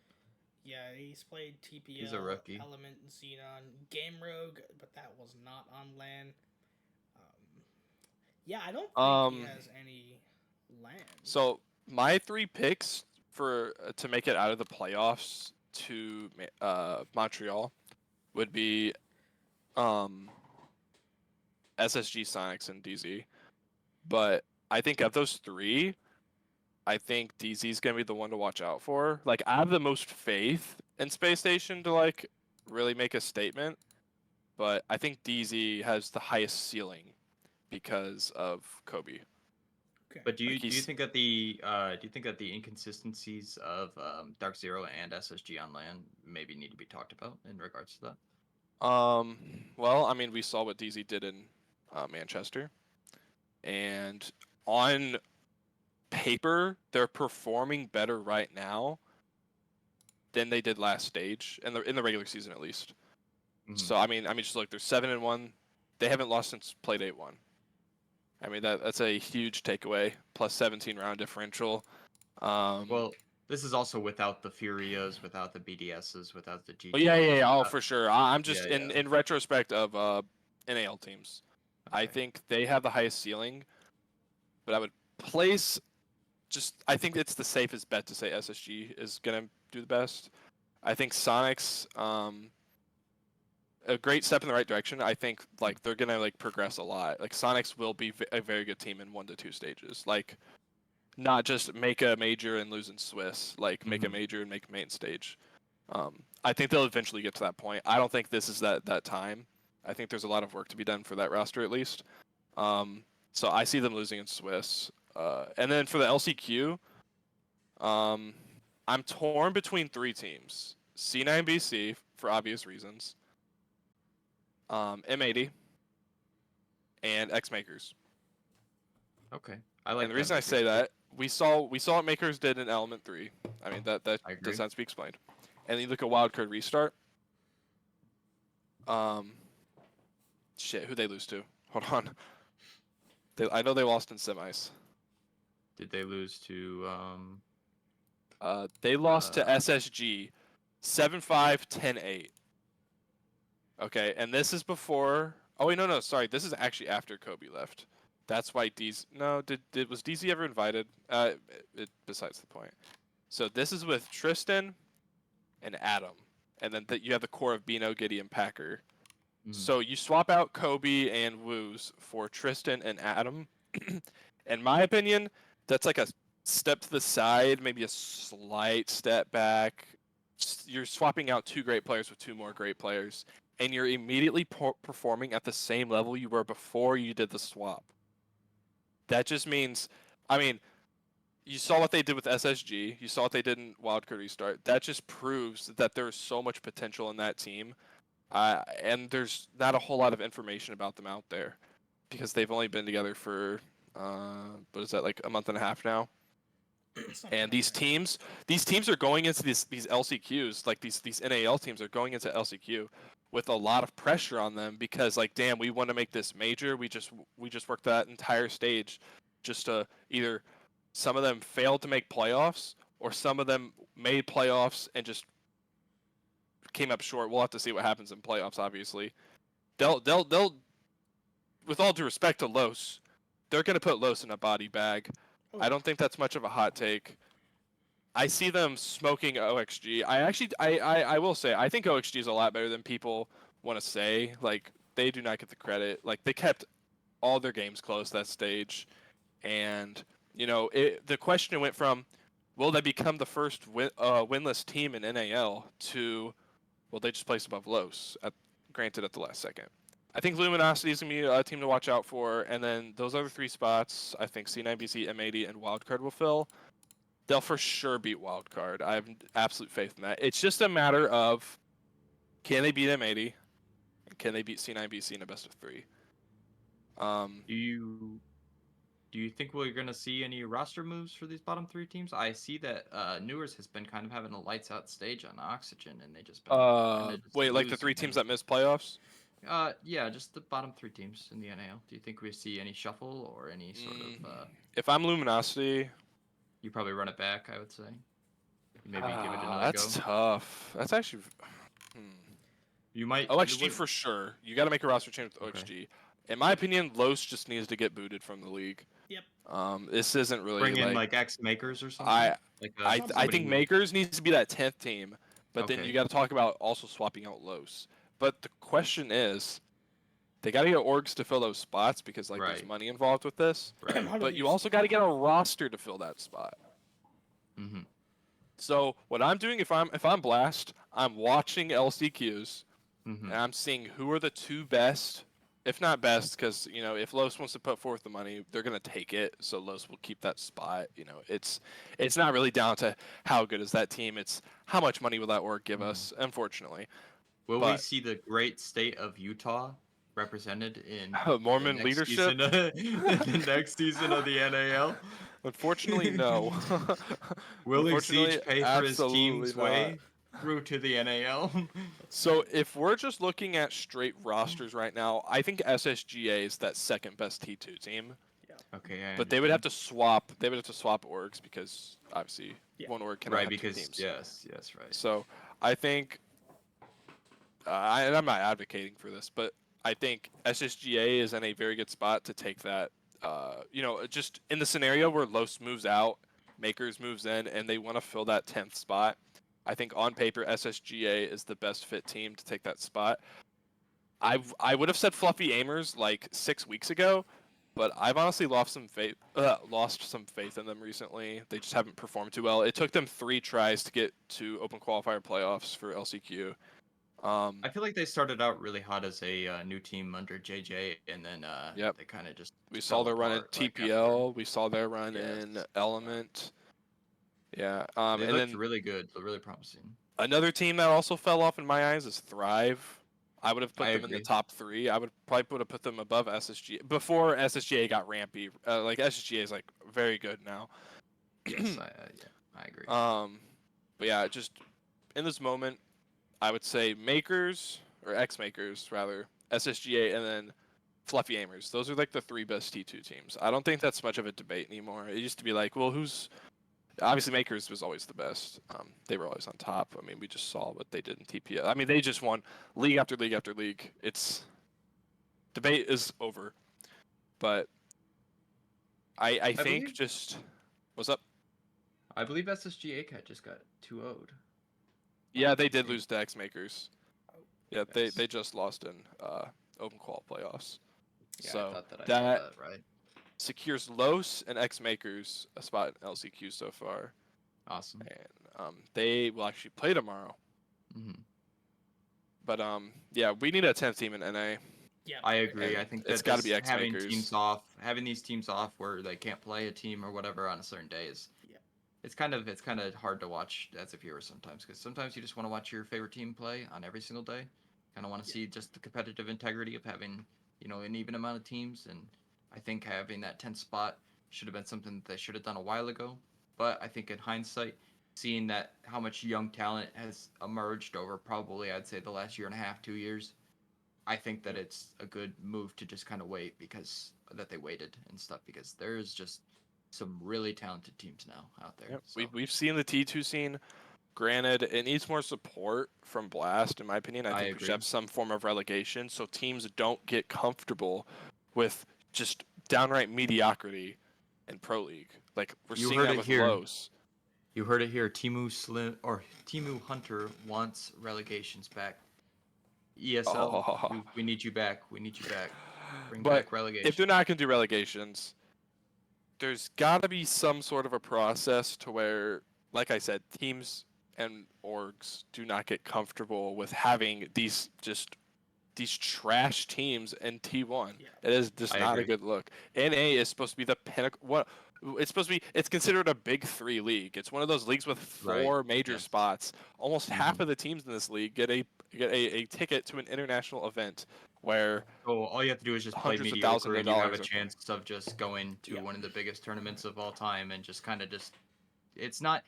Yeah, he's played TPL, He's a rookie. Element, and Xenon, Game Rogue, but that was not on LAN. Yeah, I don't think he has any LAN. So my 3 picks for to make it out of the playoffs to Montreal would be SSG, Sonics, and DZ. But I think of those 3, I think DZ is gonna be the one to watch out for. Like I have the most faith in Space Station to like really make a statement, but I think DZ has the highest ceiling because of Kobe. Okay. But do you Like think that the inconsistencies of Dark Zero and SSG on LAN maybe need to be talked about in regards to that? Well, I mean, we saw what DZ did in Manchester, and on paper, they're performing better right now than they did last stage in the regular season at least. So I mean, just look, they're 7-1. They haven't lost since played 8-1. I mean, that's a huge takeaway. Plus 17 round differential. Well, this is also without the Furias, without the BDSs, without the GGs. Oh, yeah. Oh, for sure. I'm just Yeah, in retrospect of NAL teams. I Okay. think they have the highest ceiling, but I would place I think it's the safest bet to say SSG is gonna do the best. I think Sonics, a great step in the right direction. I think like they're gonna like progress a lot. Like Sonics will be a very good team in 1 to 2 stages. Like not just make a major and lose in Swiss. Like make a major and make main stage. I think they'll eventually get to that point. I don't think this is that time. I think there's a lot of work to be done for that roster at least. So I see them losing in Swiss. And then for the LCQ, I'm torn between 3 teams: C9BC for obvious reasons, M80, and X Makers. Okay. I like And the reason I say that we saw what Makers did in Element 3. I mean that I agree. does not be explained. And you look at Wildcard Restart. Shit, who they lose to? Hold on. I know they lost in semis. Did they lose to They lost to SSG 7-5, 10-8. Okay, and this is before. Oh wait, no, sorry. This is actually after Kobe left. That's why was DZ ever invited? Besides the point. So this is with Tristan and Adam, and then you have the core of Bino, Giddy, and Packer. So you swap out Kobe and Woos for Tristan and Adam. In my opinion, that's like a step to the side, maybe a slight step back. You're swapping out 2 great players with 2 more great players, and you're immediately performing at the same level you were before you did the swap. That just means, I mean, you saw what they did with SSG. You saw what they did in Wildcard Restart. That just proves that there's so much potential in that team. And there's not a whole lot of information about them out there because they've only been together for, what is that, like a month and a half now? And these teams are going into these LCQs, like these NAL teams are going into LCQ with a lot of pressure on them because, like, damn, we want to make this major. We just worked that entire stage just to either some of them failed to make playoffs or some of them made playoffs and just came up short. We'll have to see what happens in playoffs. Obviously, they'll with all due respect to Los, they're gonna put Los in a body bag. I don't think that's much of a hot take. I see them smoking OXG. I will say, I think OXG is a lot better than people want to say. Like, they do not get the credit. Like, they kept all their games close that stage. And, you know, the question went from, will they become the first winless team in NAL to, well, they just placed above Los, granted at the last second. I think Luminosity is going to be a team to watch out for, and then those other three spots, I think C9BC, M80, and Wildcard will fill. They'll for sure beat Wildcard. I have absolute faith in that. It's just a matter of, can they beat M80, and can they beat C9BC in a best of 3? Do you think we're gonna see any roster moves for these bottom 3 teams? I see that Newers has been kind of having a lights out stage on Oxygen, and they just been wait, like the 3 teams that missed playoffs? Yeah, just the bottom 3 teams in the NAL. Do you think we see any shuffle or any sort of? If I'm Luminosity, you probably run it back. I would say. Maybe give it another that's go. tough. That's actually. You might. OXG for sure. You got to make a roster change with OXG. Okay. In my opinion, Los just needs to get booted from the league. Yep. This isn't really bring in like X Makers or something. I think Makers needs to be that 10th team, but then you got to talk about also swapping out Los. But the question is, they got to get orgs to fill those spots because there's money involved with this. Right. But you also got to get a roster to fill that spot. Mm-hmm. So what I'm doing if I'm Blast, I'm watching LCQs, and I'm seeing who are the 2 best. If not best, because, you know, if Los wants to put forth the money, they're going to take it, so Los will keep that spot. You know, it's not really down to how good is that team. It's how much money will that org give us, unfortunately. Will we see the great state of Utah represented in Mormon leadership? The next season of the NAL? Unfortunately, no. Will Siege pay for his team's way through to the NAL? So if we're just looking at straight rosters right now, I think SSGA is that second best T2 team. Yeah. Okay. But they would have to swap. They would have to swap orgs because obviously one org cannot have 2 teams. Yes, right. So I think, and I'm not advocating for this, but I think SSGA is in a very good spot to take that. You know, just in the scenario where Los moves out, Makers moves in, and they want to fill that 10th spot. I think on paper SSGA is the best fit team to take that spot. I would have said Fluffy Aimers like 6 weeks ago, but I've honestly lost some faith in them recently. They just haven't performed too well. It took them 3 tries to get to Open Qualifier playoffs for LCQ. I feel like they started out really hot as a new team under JJ, and then they kind of just. We saw their run in TPL. We saw their run in Element. Yeah, they looked really good, really promising. Another team that also fell off in my eyes is Thrive. I would have put them in the top 3. I would probably have put them above SSG before SSGA got rampy. Like SSGA is like very good now. Yes, I agree. But yeah, just in this moment, I would say Makers or X Makers rather, SSGA, and then Fluffy Aimers. Those are like the 3 best T2 teams. I don't think that's much of a debate anymore. It used to be like, well, who's obviously Makers was always the best. They were always on top. I mean, we just saw what they did in TPL. I mean, they just won league after league after league. It's debate is over. But I think just what's up? I believe SSG ACAT just got 2-0'd. Yeah, they did lose to X Makers. Yeah, they just lost in Open Qual playoffs. Yeah, so I thought that I saw that right. Secures Los and X Makers a spot in LCQ so far. Awesome. And they will actually play tomorrow. Mm-hmm. But yeah, we need a 10th team in NA. Yeah, I agree. I And think it's that got to this be X having makers. having these teams off where they can't play a team or whatever on a certain day is, Yeah. it's kind of hard to watch as a viewer sometimes, because sometimes you just want to watch your favorite team play on every single day. Kind of want to Yeah. see just the competitive integrity of having, an even amount of teams, and I think having that 10th spot should have been something that they should have done a while ago. But I think in hindsight, seeing that how much young talent has emerged over probably, I'd say, the last year and a half, 2 years, I think that it's a good move to just kind of wait, because that they waited and stuff, because there's just some really talented teams now out there. Yep. So We've seen the T2 scene. Granted, it needs more support from Blast, in my opinion. I I think we should agree. have some form of relegation so teams don't get comfortable with just downright mediocrity in Pro League. Like, we're You seeing heard that it with here. Los. You heard it here. Timu Hunter wants relegations back. ESL, Oh. we need you back. We need you back. Bring But back if they're relegation. not going to do relegations, there's got to be some sort of a process to where, like I said, teams and orgs do not get comfortable with having these trash teams in T1. Yeah. It is just I not a agree. good look. NA is supposed to be the pinnacle. What it's supposed to be? It's considered a Big Three league. It's one of those leagues with Right. 4 major Yes. spots. Almost half Mhm. of the teams in this league get a ticket to an international event where So all you have to do is just play hundreds of thousands mediocre, of and you have a dollars are playing. chance of just going to Yeah. one of the biggest tournaments of all time, and just kind of just it's not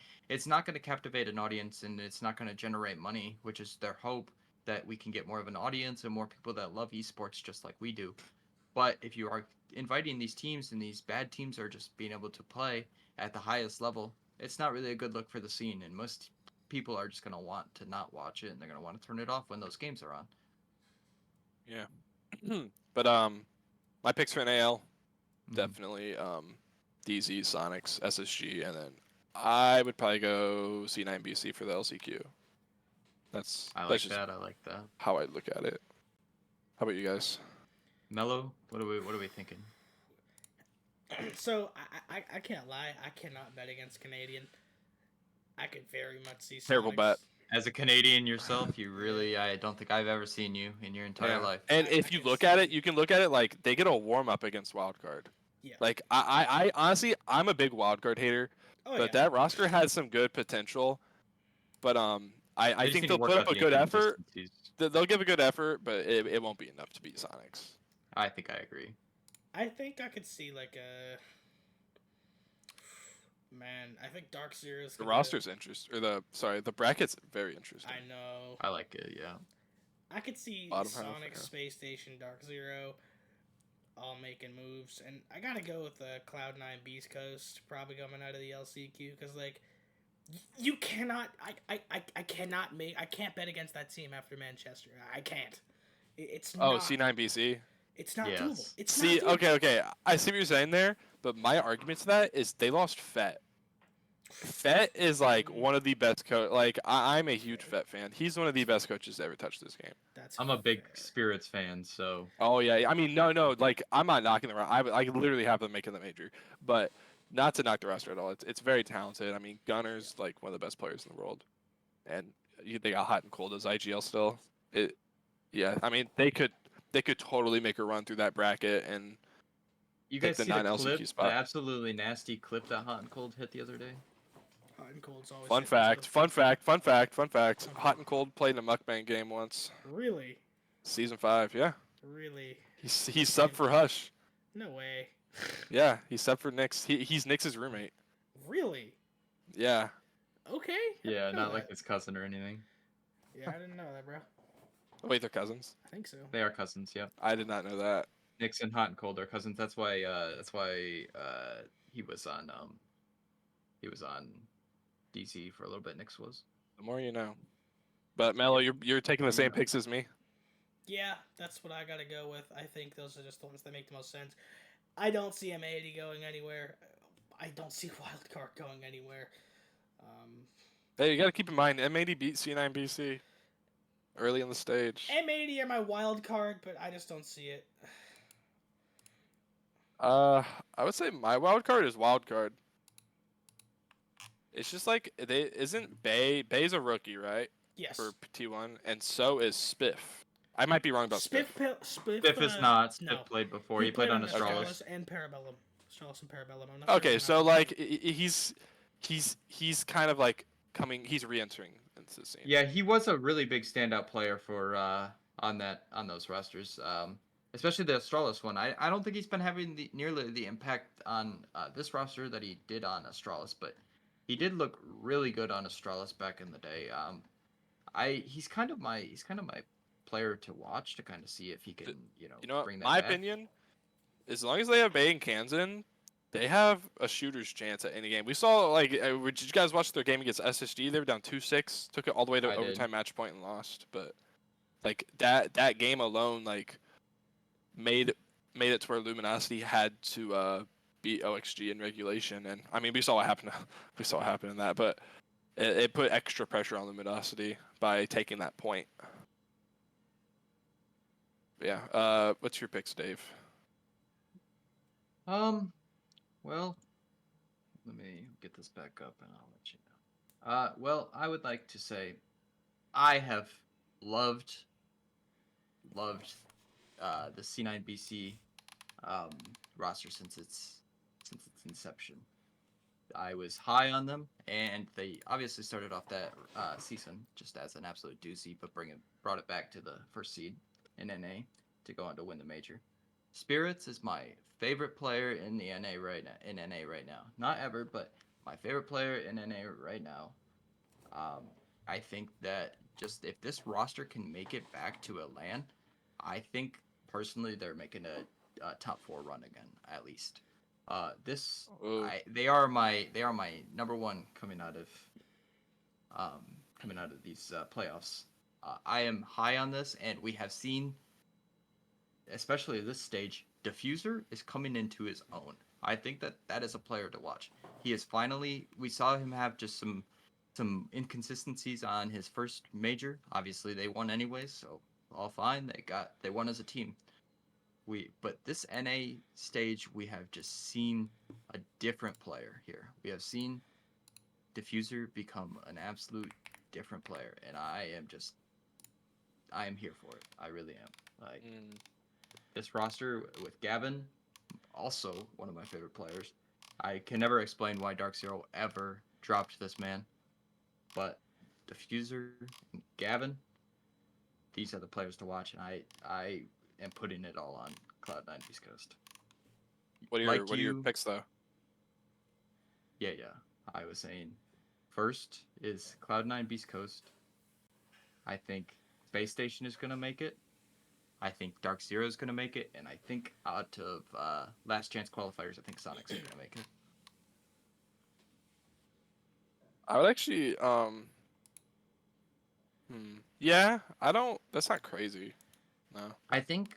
going to captivate an audience, and it's not going to generate money, which is their hope, that we can get more of an audience and more people that love esports just like we do. But if you are inviting these teams, and these bad teams are just being able to play at the highest level, it's not really a good look for the scene, and most people are just going to want to not watch it, and they're going to want to turn it off when those games are on. Yeah. But my picks for NAL Mhm. definitely DZ, Sonics, SSG, and then I would probably go C9BC for the LCQ. That's I like just that. I like that. how I look at it. How about you guys? Melo, what are we thinking? So I can't lie. I cannot bet against Canadian. I could very much see Terrible bet. Sonics. As a Canadian yourself, I don't think I've ever seen you in your entire Yeah. life. And I if you could look at it, see- you can look at it like they get a warm up against Wildcard. Yeah. Like I honestly I'm a big Wildcard hater, Oh but yeah. that roster has some good potential. But I They just think need to they'll work put out up a the good effort. inconsistencies. They'll give a good effort, but it won't be enough to beat Sonics. I think I agree. I think I could see like a. Man, I think Dark Zero's The gonna. roster's interesting, or the bracket's very interesting. I know. I like it. Yeah. I could see Bottom half, Sonic, yeah. Space Station, Dark Zero, all making moves, and I gotta go with Cloud9 Beast Coast probably coming out of the LCQ because like you cannot, I cannot make, I can't bet against that team after Manchester. I can't. It's Oh, not. C9BC. It's not Yes. doable. It's See, not doable. okay. I see what you're saying there, but my argument to that is they lost Fett. Fett is like one of the best Like I'm a huge Okay. Fett fan. He's one of the best coaches to ever touch this game. That's I'm a big fair. Spirits fan, so Oh yeah, I mean no. Like I'm not knocking them around. I literally have them making the major, but not to knock the roster at all. It's very talented. I mean, Gunner's like one of the best players in the world, and they got hot and cold as IGL still. Yeah. I mean they could totally make a run through that bracket and you take guys the see the 9 clip, LCQ the spot. absolutely nasty clip that Hot and Cold hit the other day? Hot and cold's always Fun hit fact. me too. Hot and Cold played in a mukbang game once. Really, Season 5, yeah. really, He's subbed for Hush. no way. Yeah, he's subbed for Nyx. He's Nyx's roommate. Really? Yeah. Okay. I Yeah, didn't know not like that. his cousin or anything. Yeah, I didn't know that, bro. Oh, wait, they're cousins. I think so. They are cousins. Yep. I did not know that. Nyx and Hot and Cold are cousins. That's why. He was on. He was on DC for a little bit. Nyx was. The more you know. But Melo, you're taking the same picks as me. Yeah, that's what I gotta go with. I think those are just the ones that make the most sense. I don't see M80 going anywhere. I don't see Wildcard going anywhere. Hey, you got to keep in mind, M80 beat C9BC early in the stage. M80 are my wild card, but I just don't see it. I would say my wild card is wild card. Isn't Bay's a rookie, right? Yes. for T1, and so is Spiff. I might be wrong about Spiff. Spiff Spiff is not. Spiff no. played before. He played on Astralis. And Parabellum. Astralis and Parabellum. I'm not sure Okay, about so how like he's kind of like he's re-entering into the scene. Yeah, he was a really big standout player for on those rosters. Especially the Astralis one. I don't think he's been having nearly the impact on this roster that he did on Astralis, but he did look really good on Astralis back in the day. He's kind of my player to watch to kind of see if he can You know what? bring that My back. opinion, as long as they have Bay and Kansan, they have a shooter's chance at any game. We saw like, did you guys watch their game against SSG? They were down 2-6, took it all the way to I did. overtime match point and lost. But like that game alone, like made it to where Luminosity had to beat OXG in regulation, and I mean we saw what happened. We saw what happened in that, but it put extra pressure on Luminosity by taking that point. But yeah, what's your picks, Dave? Well, let me get this back up and I'll let you know. Well, I would like to say I have loved the C9BC roster since its inception. I was high on them, and they obviously started off that season just as an absolute doozy, but brought it back to the first seed in NA to go on to win the major. Spirits is my favorite player in the NA right now. In NA right now, not ever, but my favorite player in NA right now. I think that just if this roster can make it back to a LAN, I think personally they're making a top 4 run again at least. They are my number one coming out of these playoffs. I am high on this, and we have seen, especially at this stage, Diffuser is coming into his own. I think that is a player to watch. He is finally. We saw him have just some inconsistencies on his first major. Obviously, they won anyways, so all fine. They won as a team. But this NA stage, we have just seen a different player here. We have seen Diffuser become an absolute different player, and I am here for it. I really am. Like this roster with Gavin, also one of my favorite players. I can never explain why Dark Zero ever dropped this man, but Diffuser and Gavin, these are the players to watch, and I am putting it all on Cloud9 East Coast. What are your picks though? Yeah. I was saying, first is Cloud9 Beast Coast. I think Space Station is gonna make it. I think Dark Zero is gonna make it, and I think out of last chance qualifiers, I think Sonic's gonna make it. I would actually, yeah, I don't. That's not crazy. No. I think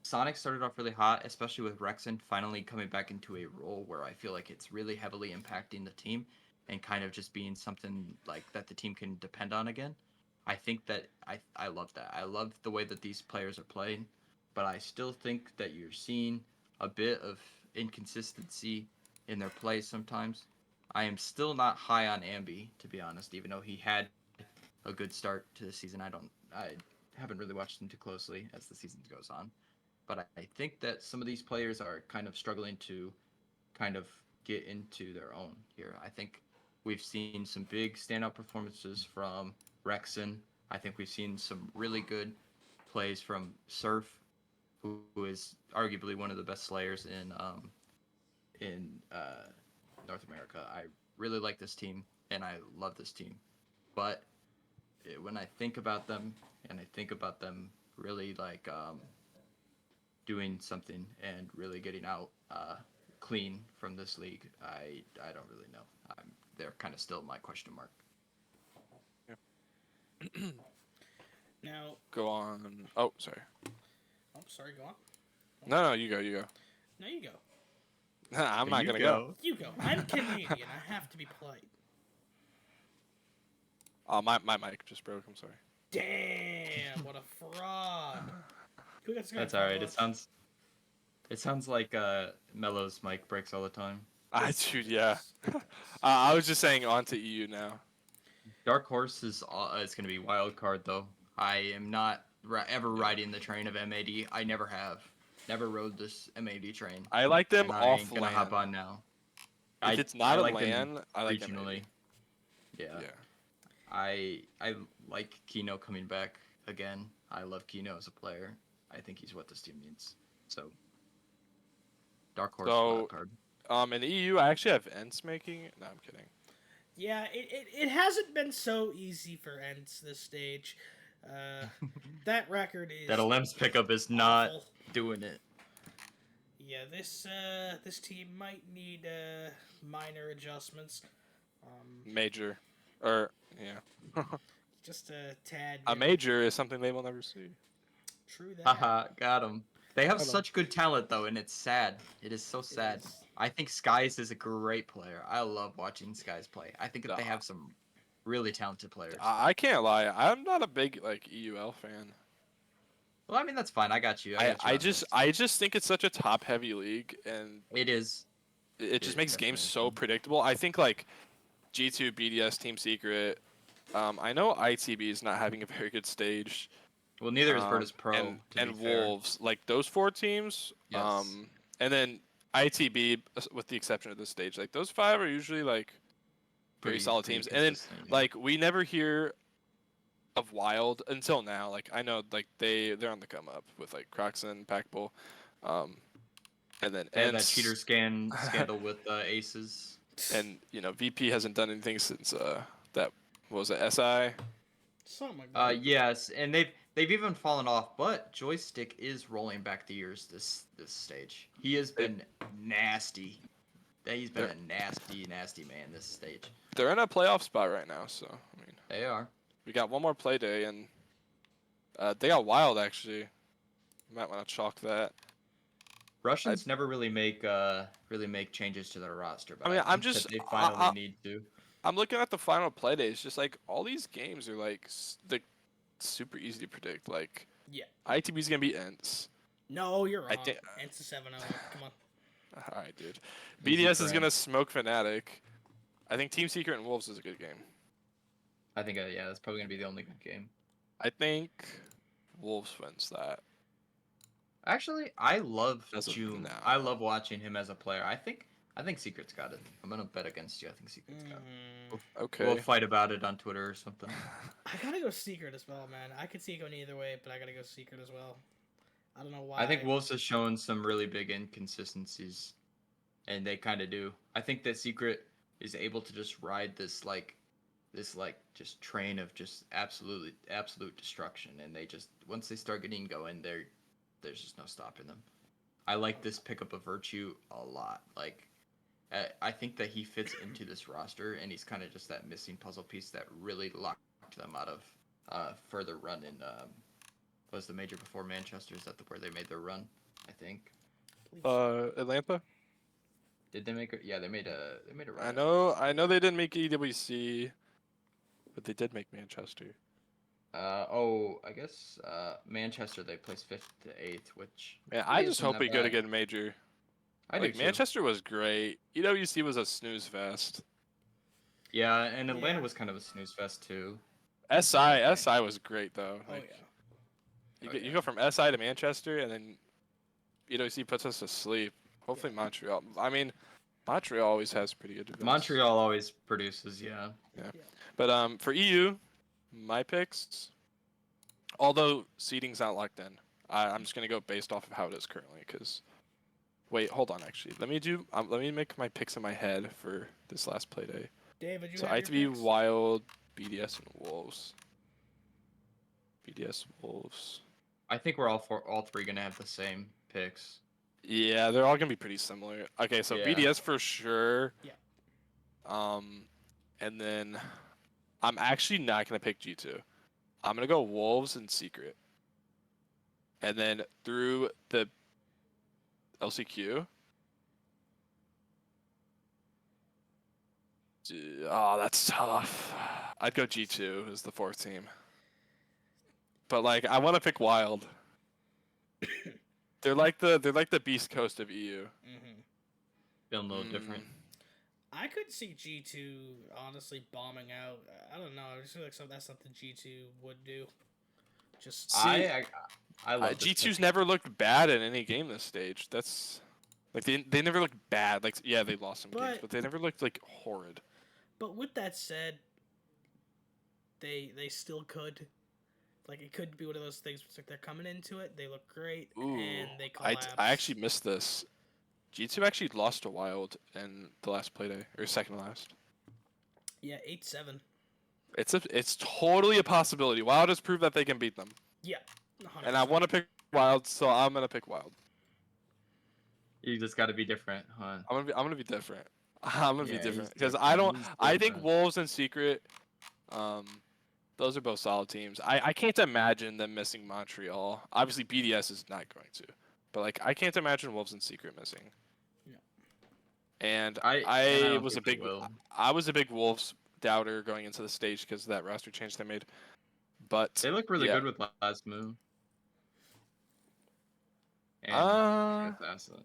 Sonic started off really hot, especially with Rexen finally coming back into a role where I feel like it's really heavily impacting the team and kind of just being something like that the team can depend on again. I think that I love that. I love the way that these players are playing, but I still think that you're seeing a bit of inconsistency in their play sometimes. I am still not high on Ambi, to be honest, even though he had a good start to the season. I haven't really watched him too closely as the season goes on. But I think that some of these players are kind of struggling to kind of get into their own here. I think we've seen some big standout performances from Rexen. I think we've seen some really good plays from Surf, who is arguably one of the best slayers in North America. I really like this team, and I love this team. But when I think about them, and I think about them really like doing something and really getting out clean from this league, I don't really know. They're kind of still my question mark. Now, Go on. Oh, sorry. I'm sorry. Go on. No, you go. You go. No, you go. I'm not gonna go. You go. I'm Canadian. I have to be polite. Oh, my mic just broke. I'm sorry. Damn! What a fraud. That's all right. It sounds like Melo's mic breaks all the time. Dude, yeah. I was just saying on to EU now. Dark Horse is going to be wild card though. I am not ever riding the train of MAD. I never have. Never rode this MAD train. I like them And I off ain't gonna hop LAN. on now. If it's I not a like them LAN, I like regionally. MAD. Yeah. Yeah. I like Kino coming back again. I love Kino as a player. I think he's what this team needs. So Dark Horse So, wild card. in the EU, I actually have Ents making. No, I'm kidding. Yeah, it hasn't been so easy for Ents this stage. That record is That Alem's pickup is not awful. doing it. Yeah, this team might need minor adjustments. Major. Or, yeah. Just a tad. A major is something they will never see. True that. Haha, got him. They have Got 'em. such good talent though, and it's sad. It is so sad. is. I think Skies is a great player. I love watching Skies play. I think that they Nah. have some really talented players. I can't lie. I'm not a big EUL fan. Well, I mean that's fine. I got you. got you I on just this. think it's such a top heavy league, and It is. it just It makes games definitely so is. predictable. I think G2, BDS, Team Secret. I know ITB is not having a very good stage. Well, neither is Virtus Pro. And Wolves, like those 4 teams. Yes. And then ITB, with the exception of this stage, like those 5 are usually very Pretty- solid pretty teams. And then consistent, yeah. we never hear of Wild until now. Like I know they're on the come up with Croxon, Packbull, and then They had that Ents, cheater scandal with Aces. and VP hasn't done anything since that what was it SI. Something like that. Yes, and they've even fallen off, but Joystick is rolling back the years this stage. He has been nasty. He's been a nasty man this stage. They're in a playoff spot right now, so I mean They are. we got one more play day, and they got Wild actually. Might want to chalk that. Russians never really make changes to their roster, but I mean, I'm think just- that they finally need to. I'm looking at the final play days. Just all these games are super easy to predict. Yeah. ITB's gonna be Ents. No, you're wrong. I think- Ents is 7-0. Come on. All right, dude. Easy BDS for is gonna Ents. smoke Fnatic. I think Team Secret and Wolves is a good game. I think yeah, that's probably gonna be the only good game. I think Wolves wins that. Actually, I love As of June. now. I love watching him as a player. I think Secret's got it. I'm gonna bet against you. I think Secret's got it. Okay. We'll fight about it on Twitter or something. I gotta go Secret as well, man. I could see it going either way, but I gotta go Secret as well. I don't know why. I think Wolves has shown some really big inconsistencies, and they kind of do. I think that Secret is able to just ride this just train of just absolute destruction, and they just once they start getting going, there's just no stopping them. I like this pickup of Virtue a lot. I think that he fits into this roster, and he's kind of just that missing puzzle piece that really locked them out of further run in was the major before Manchester. Is that where they made their run? I think. Atlanta. Did they make it? Yeah, they made a run. I know they didn't make EWC, but they did make Manchester. I guess Manchester they placed 5th to 8th, which Man, I just isn't hope that we go to bad. get a major. I do too. Manchester was great. EWC was a snooze fest. Yeah, and Atlanta Yeah. was kind of a snooze fest too. SI was great though. Oh, yeah. You go from SI to Manchester, and then EWC puts us to sleep. Hopefully Montreal. I mean, Montreal always has pretty good events. Montreal always produces, yeah. But for EU, my picks. Although seeding's not locked in, I'm just gonna go based off of how it is currently. Cause wait, hold on. Actually, let me make my picks in my head for this last play day. David, you So have ITB, your picks? Wild, BDS, and Wolves. BDS, Wolves. I think we're all three gonna have the same picks. Yeah, they're all gonna be pretty similar. Okay, so Yeah. BDS for sure. Yeah. And then I'm actually not gonna pick G2. I'm gonna go Wolves and Secret. And then through the LCQ. Oh, that's tough. I'd go G2 as the 4th team. But I want to pick Wild. They're like the Beast Coast of EU. Mhm. Feeling a little different. I could see G2 honestly bombing out. I don't know. I just feel like that's something G2 would do. Just See, I love this G2's pick. never looked bad in any game this stage. That's like they never looked bad. Like yeah, they lost some games, But- but they never looked like horrid. But with that said, they still could. Like it could be one of those things. It's like they're coming into it, they look great, Ooh, and they I collapse. actually missed this. G2 actually lost to Wild in the last playday, or second to last. Yeah, 8-7. It's totally a possibility. Wild has proved that they can beat them. Yeah, 100%. And I want to pick Wild, so I'm gonna pick Wild. You just got to be different, huh? I'm gonna be different. I'm gonna be Yeah, different he's because I don't. different, he's I think different. Wolves and Secret, those are both solid teams. I can't imagine them missing Montreal. Obviously, BDS is not going to, but like I can't imagine Wolves and Secret missing. No. And I I don't was a think they big will. I was a big Wolves doubter going into the stage because of that roster change they made. But They look really yeah. good with last move. And Uh, good asset.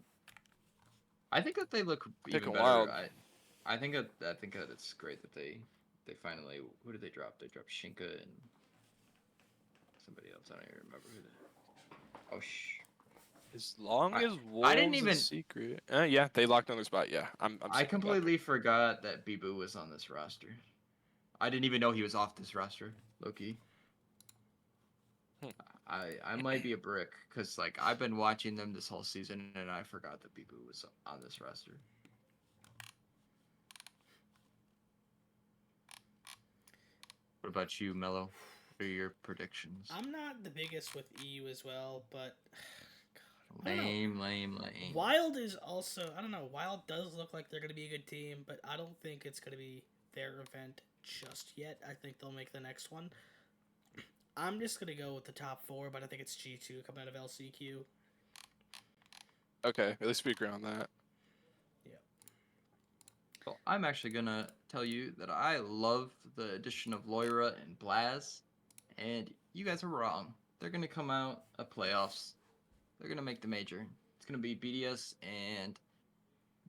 I think that they look Pick even a better. Wild. I think that it's great that they finally, who did they drop? They dropped Shinka and somebody else. I don't even remember who they. Oh As long I- as Wolves I didn't and even- Secret. Yeah, they locked on their spot. Yeah, I'm I saying completely forgot that Bibu was on this roster. I didn't even know he was off this roster, Loki. Hmm. I might be a brick because like I've been watching them this whole season and I forgot that Bibu was on this roster. What about you, Melo? What are your predictions? I'm not the biggest with EU as well, but I don't know. Lame. Wild is also, I don't know. Wild does look like they're going to be a good team, but I don't think it's going to be their event just yet. I think they'll make the next one. I'm just going to go with the top 4, but I think it's G2 coming out of LCQ. Okay, at least we agree on that. Well, I'm actually gonna tell you that I love the addition of Loira and Blaz, and you guys are wrong. They're gonna come out of playoffs. They're gonna make the major. It's gonna be BDS and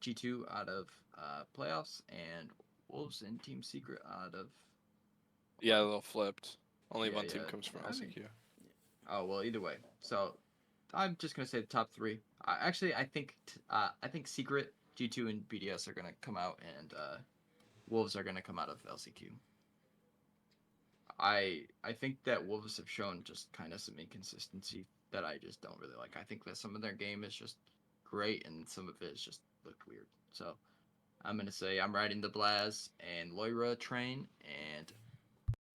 G2 out of playoffs, and Wolves and Team Secret out of. Yeah, they'll flipped. Only Yeah, one team yeah. comes from I mean- LCQ. Oh well, either way. So I'm just gonna say the top 3. I think Secret, G2, and BDS are gonna come out, and Wolves are gonna come out of LCQ. I think that Wolves have shown just kind of some inconsistency that I just don't really like. I think that some of their game is just great, and some of it is just looked weird. So I'm gonna say I'm riding the Blaz and Loira train, and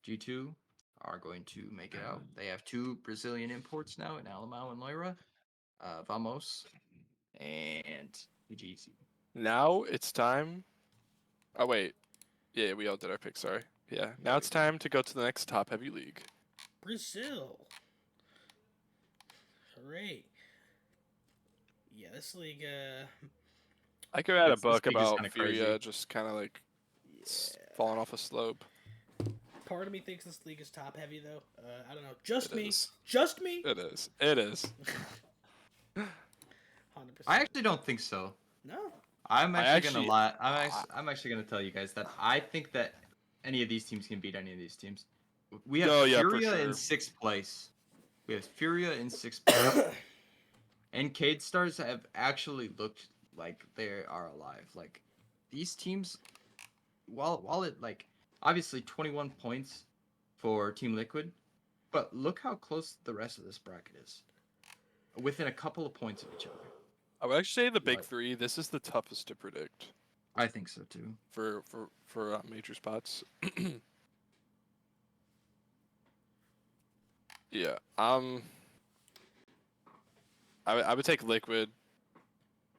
G2 are going to make it out. They have 2 Brazilian imports now in Alamau and Loira, Vamos, and GG. Now it's time. Oh wait, yeah, we all did our pick. Sorry. Yeah, now it's time to go to the next top heavy league. Brazil. Hooray. Yeah, this league, I could add a This book league is about kinda Furia crazy. just kind of like yeah. falling off a slope. Part of me thinks this league is top heavy, though. I don't know. Just It me. is. Just me. It is. It is. 100%. I actually don't think so. No. I'm actually gonna lie. I- I'm actually gonna tell you guys that I think that any of these teams can beat any of these teams. We have No, yeah, for Furia in sure. 6th place. We have Furia in 6th place. And Cade Stars have actually looked like they are alive. Like these teams, while it like obviously 21 points for Team Liquid, but look how close the rest of this bracket is, within a couple of points of each other. I would actually say the big Like- 3. This is the toughest to predict I think so too. for major spots. Yeah. I would take Liquid.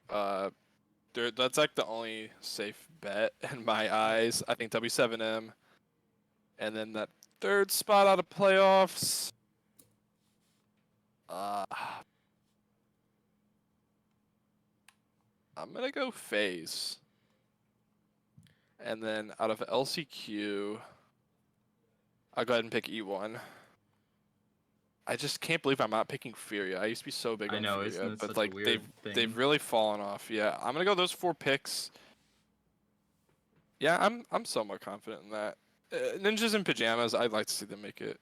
That's like the only safe bet in my eyes. I think W7M, and then that 3rd spot out of playoffs. I'm gonna go FaZe. And then out of LCQ, I'll go ahead and pick E1. I just can't believe I'm not picking Furia. I used to be so big I on know, Furia, isn't it but such a like weird they've thing? really fallen off. Yeah, I'm gonna go those 4 picks. Yeah, I'm somewhat confident in that. Ninjas in pajamas, I'd like to see them make it.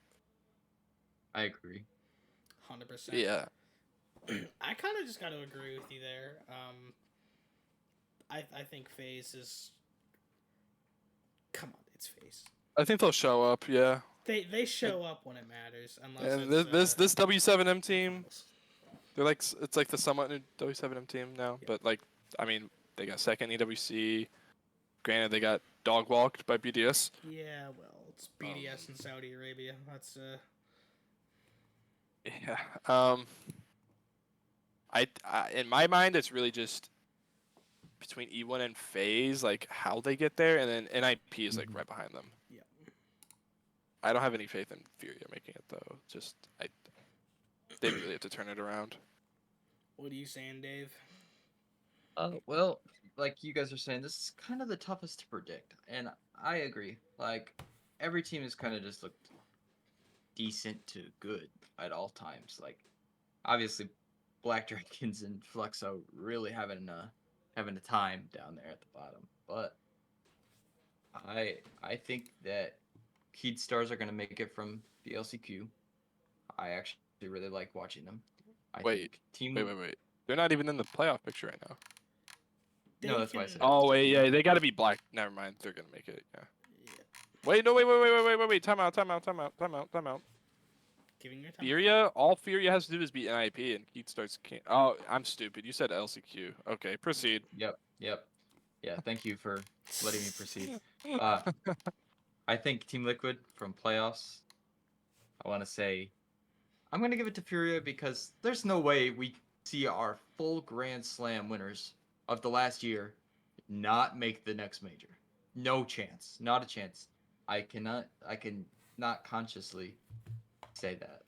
I agree. 100%. Yeah, I kind of just got to agree with you there. I think FaZe is. Come on, it's FaZe. I think they'll show up. Yeah, They show up when it matters, unless and it's this W7M team, finals. they're like it's like the somewhat new W7M team now, Yeah. but like I mean they got second EWC. Granted, they got dog walked by BDS. Yeah, well, it's BDS in Saudi Arabia. That's Yeah. I in my mind, it's really just between E1 and FaZe, like how they get there, and then NIP is like Mhm. right behind them. Yeah. I don't have any faith in Furia making it though. Just they really have to turn it around. What are you saying, Dave? Well, like you guys are saying, this is kind of the toughest to predict, and I agree. Like every team has kind of just looked decent to good at all times. Like obviously, Black Dragons and Fluxo really having a time down there at the bottom, but I think that Keed Stars are gonna make it from the LCQ. I actually really like watching them. I Wait, think Team wait. They're not even in the playoff picture right now. No, They that's why I can. said Oh wait, LCQ. yeah, they got to be black. Never mind, they're gonna make it. Yeah. Yeah, Wait, no, wait. Time out. giving your time. Furia, all Furia has to do is beat NIP, and Keith starts. Can't. Oh, I'm stupid. You said LCQ. Okay, proceed. Yep. Yeah, thank you for letting me proceed. Uh, I think Team Liquid from playoffs. I want to say I'm going to give it to Furia because there's no way we see our full Grand Slam winners of the last year not make the next major. No chance. Not a chance. I can not consciously say that.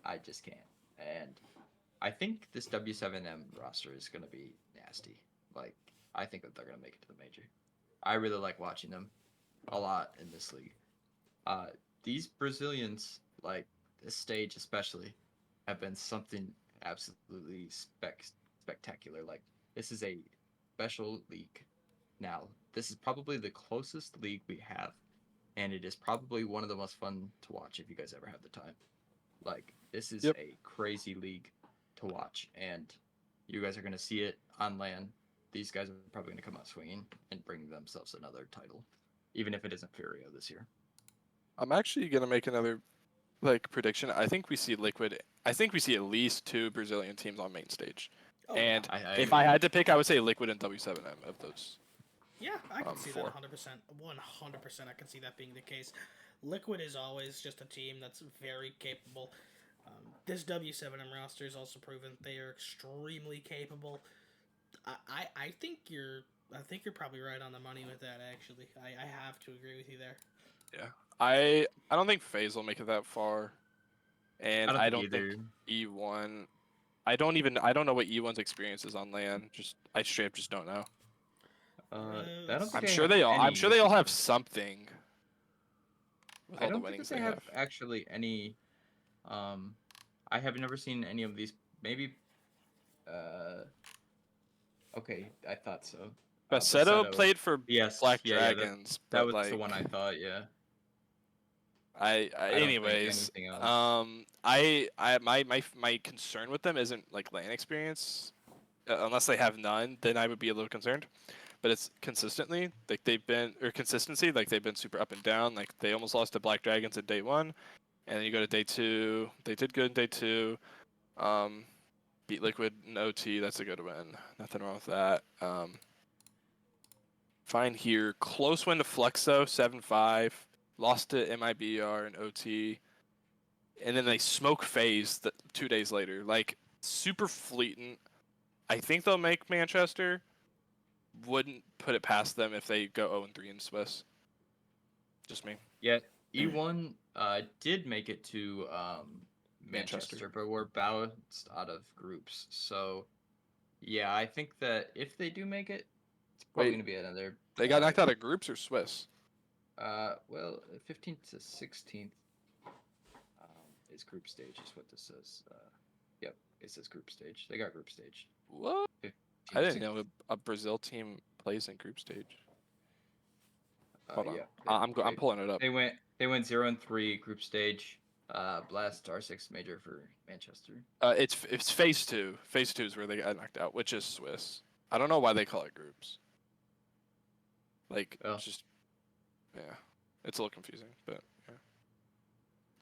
I just can't. And I think this W7M roster is going to be nasty. Like I think that they're going to make it to the major. I really like watching them a lot in this league. Uh, these Brazilians, like this stage especially, have been something absolutely spectacular. Like this is a special league. Now, this is probably the closest league we have, and it is probably one of the most fun to watch if you guys ever have the time. Like this is Yep. a crazy league to watch, and you guys are gonna see it on LAN. These guys are probably gonna come out swinging and bring themselves another title, even if it isn't Furio this year. I'm actually gonna make another like prediction. I think we see Liquid. I think we see at least 2 Brazilian teams on main stage. Oh, And I if agree. I had to pick, I would say Liquid and W7M of those. yeah, I can see that 4. 100%. 100%, I can see that being the case. Liquid is always just a team that's very capable. This W7M roster is also proven they are extremely capable. I think you're probably right on the money with that. Actually, I have to agree with you there. Yeah. I don't think FaZe will make it that far, and I don't I think don't think either. E1. I don't know what E1's experience is on LAN. I straight up just don't know. I don't think I'm I sure have they all. I'm any. sure they all have something with I all the don't think that winnings they they have have. actually any. Um, I have never seen any of these. Maybe. Uh, okay, I thought so. Baseto played for Yes, Black yeah. That Dragons, that but was the like one I thought. Yeah. I don't think anyways, anything else. my concern with them isn't like LAN experience, unless they have none, then I would be a little concerned. But it's consistently like consistency, like they've been super up and down. Like they almost lost to Black Dragons at day 1, and then you go to day 2, they did good in day 2. Beat Liquid in OT, that's a good win. Nothing wrong with that. Fine here, close win to Fluxo, 7-5. Lost to MIBR in OT, and then they smoke FaZe 2 days later. Like super fleeting. I think they'll make Manchester. Wouldn't put it past them if they go 0-3 in Swiss. Just me. Yeah, E1 did make it to Manchester. Manchester, but we're bounced out of groups. So yeah, I think that if they do make it, it's probably Wait, gonna be another. they got knocked out of groups or Swiss? Well, 15th to 16th is group stage, is what this says. Yep, it says group stage. They got group stage. What? 15th I to didn't know 16th. a Brazil team plays in group stage. Hold on. Yeah. I'm pulling it up. They went 0-3 group stage. Blast R6 major for Manchester. It's phase 2. Phase 2 is where they got knocked out, which is Swiss. I don't know why they call it groups. Like, Oh. it's just, yeah, it's a little confusing, but yeah.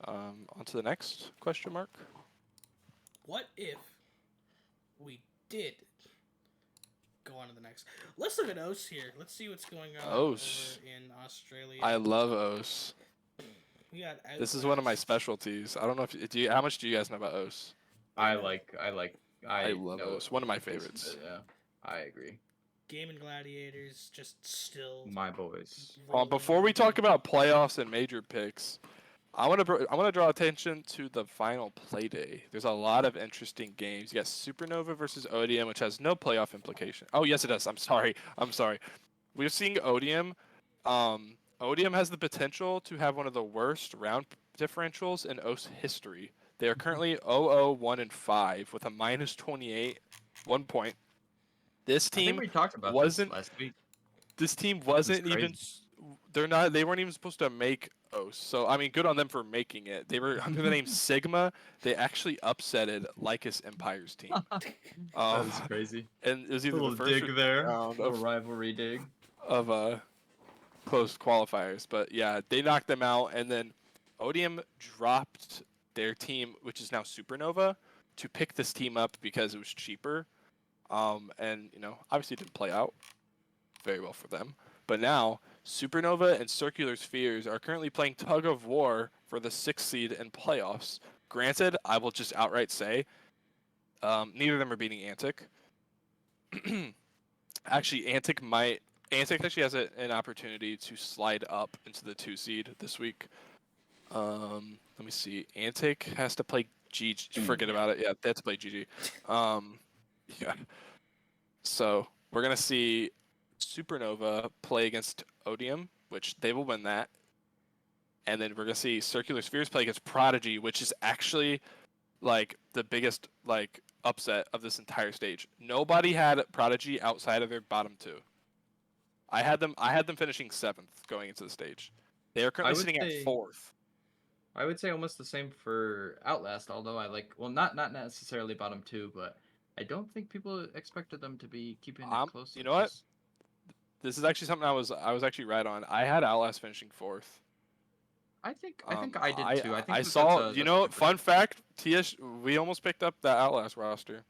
On to the next question mark. What if we did go on to the next? Let's look at OS here. Let's see what's going on OS. over in Australia. I love OS. We got This is one of my Outlast. specialties. I don't know if how much do you guys know about OS? I know. love love OS. One of my decent favorites. bit, yeah, I agree. Gaming Gladiators just still. My boys. Before we talk about playoffs and major picks, I want to draw attention to the final play day. There's a lot of interesting games. You got Supernova versus Odium, which has no playoff implication. Oh yes, it does. I'm sorry. We're seeing Odium. Odium has the potential to have one of the worst round differentials in OS history. They are currently 0-1-5 with a -28, 1 point. This I think team we talked about wasn't. this last week. This team It was wasn't even. crazy. They weren't even supposed to make OS. So I mean, good on them for making it. They were under the name Sigma. They actually upsetted Lycus Empire's team. That was crazy. And it was A either little the first dig there. round Little rivalry dig. of close qualifiers, but yeah, they knocked them out, and then Odium dropped their team, which is now Supernova, to pick this team up because it was cheaper. And obviously it didn't play out very well for them. But now Supernova and Circular Spheres are currently playing tug of war for the 6th seed in playoffs. Granted, I will just outright say, neither of them are beating Antic. Actually, Antic actually has an opportunity to slide up into the 2 seed this week. Let me see. Antic has to play GG. Forget about it. Yeah, they have to play GG. Yeah. So we're gonna see Supernova play against Odium, which they will win that. And then we're gonna see Circular Spheres play against Prodigy, which is actually like the biggest upset of this entire stage. Nobody had Prodigy outside of their bottom 2. I had them finishing 7th going into the stage. They are currently sitting at 4th. I would say almost the same for Outlast, although not necessarily bottom 2, but I don't think people expected them to be keeping it close. You know what? This is actually something I was actually right on. I had Outlast finishing 4th. I think I did too. I saw. Fun fact: we almost picked up that Outlast roster.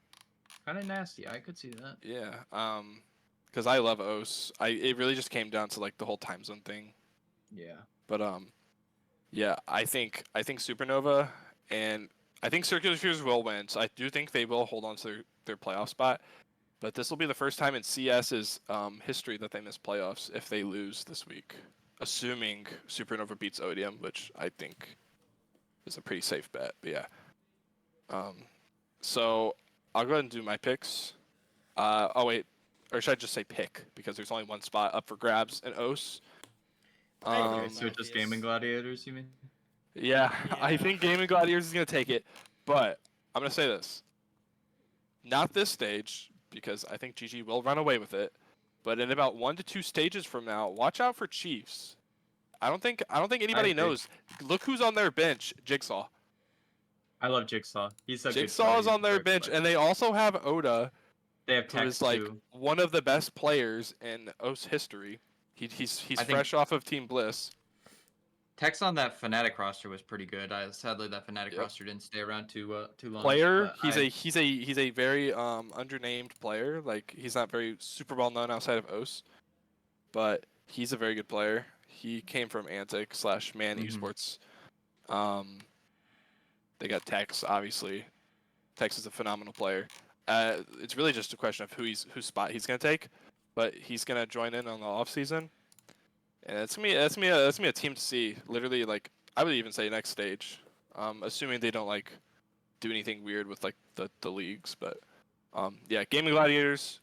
Kind of nasty. I could see that. Yeah. Because I love OS. It really just came down to the whole time zone thing. Yeah. But yeah, I think Supernova and I think Circular Spheres will win. So I do think they will hold on to their playoff spot. But this will be the first time in CS's history that they miss playoffs if they lose this week. Assuming Supernova beats Odium, which I think is a pretty safe bet. But yeah. So I'll go ahead and do my picks. Oh wait, or should I just say pick because there's only one spot up for grabs in OS. So just Gaming Gladiators, you mean? Yeah, I think Gaming Gladiators is gonna take it, but I'm gonna say this. Not this stage because I think GG will run away with it. But in about 1 to 2 stages from now, watch out for Chiefs. I don't think anybody knows. Look who's on their bench, Jigsaw. I love Jigsaw. Jigsaw is on their bench, and they also have Oda. They have Tex, who is too. One of the best players in OS history. He's fresh off of Team Bliss. Tex on that Fnatic roster was pretty good. Sadly that Fnatic roster didn't stay around too long. Player, he's a very undernamed player. He's not very super well known outside of OS, but he's a very good player. He came from Antic / Man Esports. They got Tex, obviously. Tex is a phenomenal player. It's really just a question of whose spot he's gonna take, but he's gonna join in on the off season. And that's me a team to see. Literally, I would even say next stage, assuming they don't do anything weird with the leagues. But yeah, Gaming Gladiators.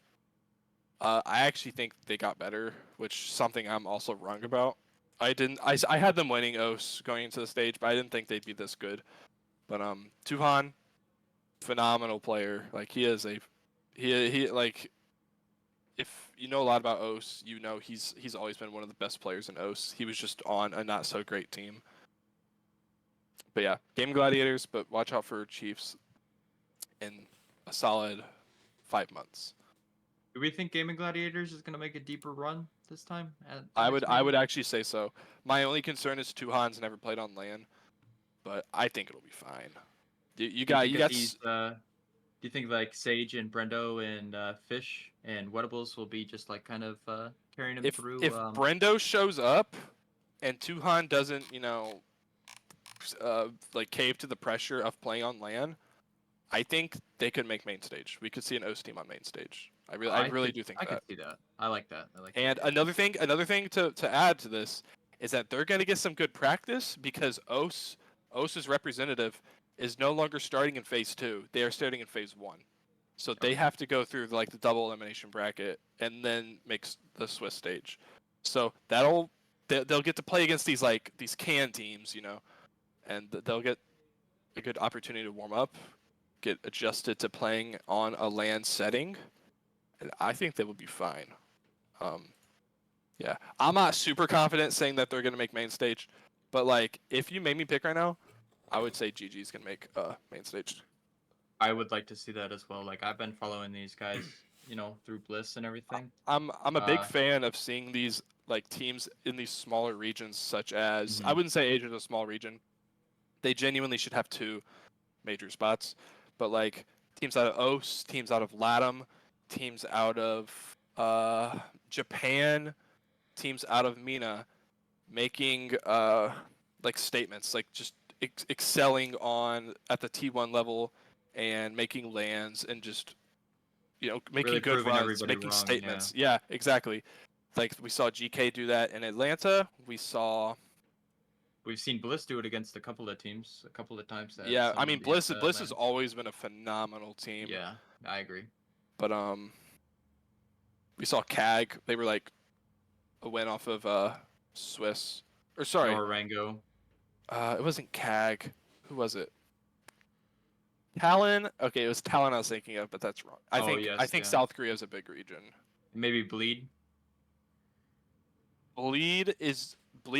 I actually think they got better, which something I'm also wrong about. I had them winning OS going into the stage, but I didn't think they'd be this good. But Tuhan, phenomenal player. He is he if you know a lot about OS, you know he's always been one of the best players in OS. He was just on a not so great team. But yeah, Game Gladiators, but watch out for Chiefs in a solid 5 months. Do we think Gaming Gladiators is gonna make a deeper run this time? At the I next would major? actually say so. My only concern is Tuhan's never played on LAN, but I think it'll be fine. You Do you got think you that got these? Do you think like Sage and Brendo and Fish and Wettables will be just like kind of carrying him through? if Brendo shows up and Tuhan doesn't, like cave to the pressure of playing on LAN, I think they could make main stage. We could see an OS team on main stage. I really do think I that. could see that. I like that. I like. And that. another thing to add to this is that they're going to get some good practice because OS's representative is no longer starting in phase 2. They are starting in phase 1. So they have to go through like the double elimination bracket and then make the Swiss stage. So they'll get to play against these can teams, and they'll get a good opportunity to warm up, get adjusted to playing on a LAN setting, and I think they will be fine. Yeah, I'm not super confident saying that they're gonna make main stage, but like if you made me pick right now, I would say GG's gonna make main stage. I would like to see that as well. Like I've been following these guys, through Bliss and everything. I'm a big fan of seeing these like teams in these smaller regions, such as I wouldn't say Asia's a small region. They genuinely should have 2 major spots, but like teams out of OS, teams out of LATAM, teams out of Japan, teams out of MENA, making like statements, like just excelling on at the T1 level and making lands and just making Really good proving runs, everybody making wrong, statements. Yeah, exactly. Like we saw GK do that in Atlanta. We've seen Bliss do it against a couple of teams, a couple of times. At Yeah, some I of mean these, Bliss has lands. always been a phenomenal team. Yeah, I agree. But we saw CAG. They were like a win off of Swiss. Or sorry, Norango. it wasn't CAG. Who was it? Talon. Okay, it was Talon I was thinking of, but that's wrong. I think South Korea is a big region. Maybe Bleed. Bleed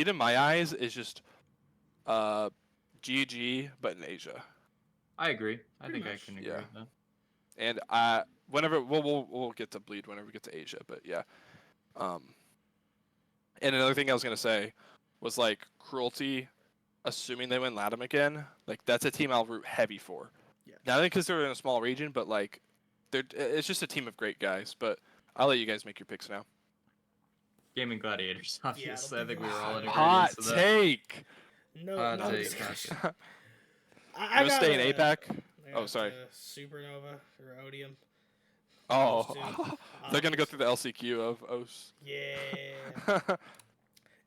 in my eyes is just GG, but in Asia. I agree. I think I much. can agree Yeah. with that. And whenever we'll get to Bleed whenever we get to Asia, but yeah. And another thing I was gonna say was like Cruelty, assuming they win LATAM again, like that's a team I'll root heavy for. Yeah. Not only because they're in a small region, but like it's just a team of great guys. But I'll let you guys make your picks now. Gaming Gladiators, obviously. Yeah, I think we were all in Hot agreement. So take. No take. discussion. You gonna stay in APAC? Oh, sorry. Supernova or Odium. Oh, Those they're gonna go through the LCQ of OS. Yeah.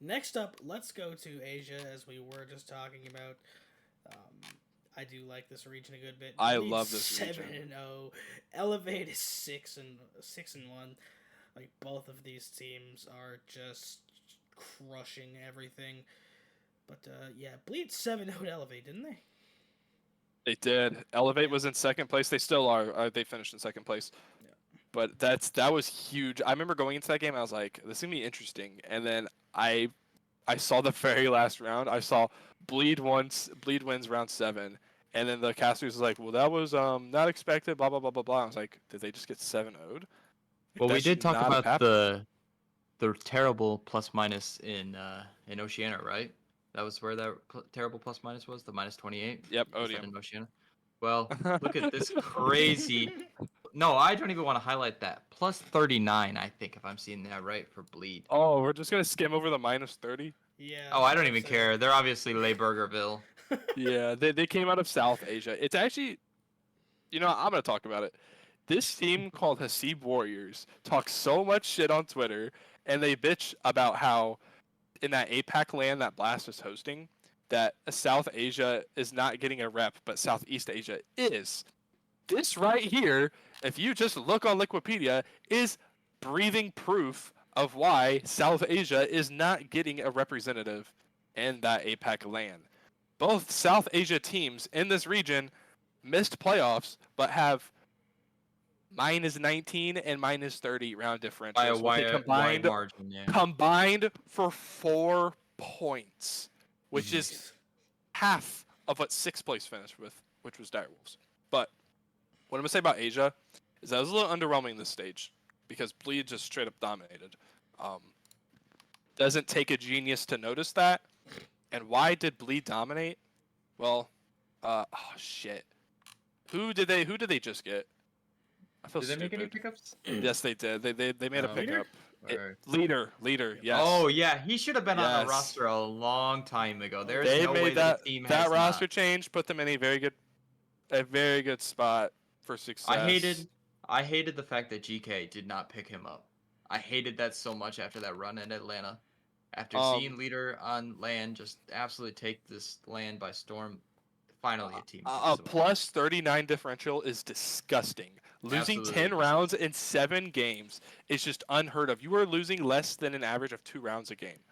Next up, let's go to Asia, as we were just talking about. I do like this region a good bit. I Bleed love this region. 7-0. Elevate is 6-1. Like both of these teams are just crushing everything. But yeah, Bleed 7-0 to Elevate, didn't they? They did. Elevate was in second place. They still are. They finished in second place. Yeah. But that was huge. I remember going into that game. I was like, "This is gonna be interesting." And then I saw the very last round. I saw Bleed wins round 7, and then the casters was like, "Well, that was not expected." Blah blah blah blah blah. I was like, "Did they just get 7-0'd?" well, we did talk about the the terrible plus minus in Oceania, right? That was where that terrible plus minus was, the -28. Yep, Was that Odium. in Oceania? Well, look at this crazy. No, I don't even want to highlight that. Plus 39, I think, if I'm seeing that right, for Bleed. Oh, we're just gonna skim over the -30. Yeah. Oh, I don't even care. They're obviously Layburgerville. Yeah, they came out of South Asia. It's actually, I'm gonna talk about it. This team called Hasib Warriors talks so much shit on Twitter, and they bitch about how in that APAC land that Blast is hosting, that South Asia is not getting a rep, but Southeast Asia is. This right here, if you just look on Liquipedia, is breathing proof of why South Asia is not getting a representative in that APAC land. Both South Asia teams in this region missed playoffs, but have minus 19 and minus 30 round By a differentials with a wide margin, yeah. combined for 4 points, which is Jeez. half of what sixth place finished with, which was Direwolves. But what I'm gonna say about Asia is that I was a little underwhelming this stage because Bleed just straight up dominated. Um, doesn't take a genius to notice that. And why did Bleed dominate? Well, oh shit. Who did they just get? I feel Did they make any stupid. pickups? Yes, they did. They made a Oh. pickup. Or- Leader. Yes. Oh yeah, he should have been on the Yes. roster a long time ago. There's They no way made that a team that has roster not. change, put them in a very good spot for success. I hated the fact that GK did not pick him up. I hated that so much after that run in Atlanta. After seeing Leader on land just absolutely take this land by storm, finally a team picks a him up. plus 39 differential is disgusting. Losing Absolutely 10 rounds in 7 games is just unheard of. You are losing less than an average of 2 rounds a game.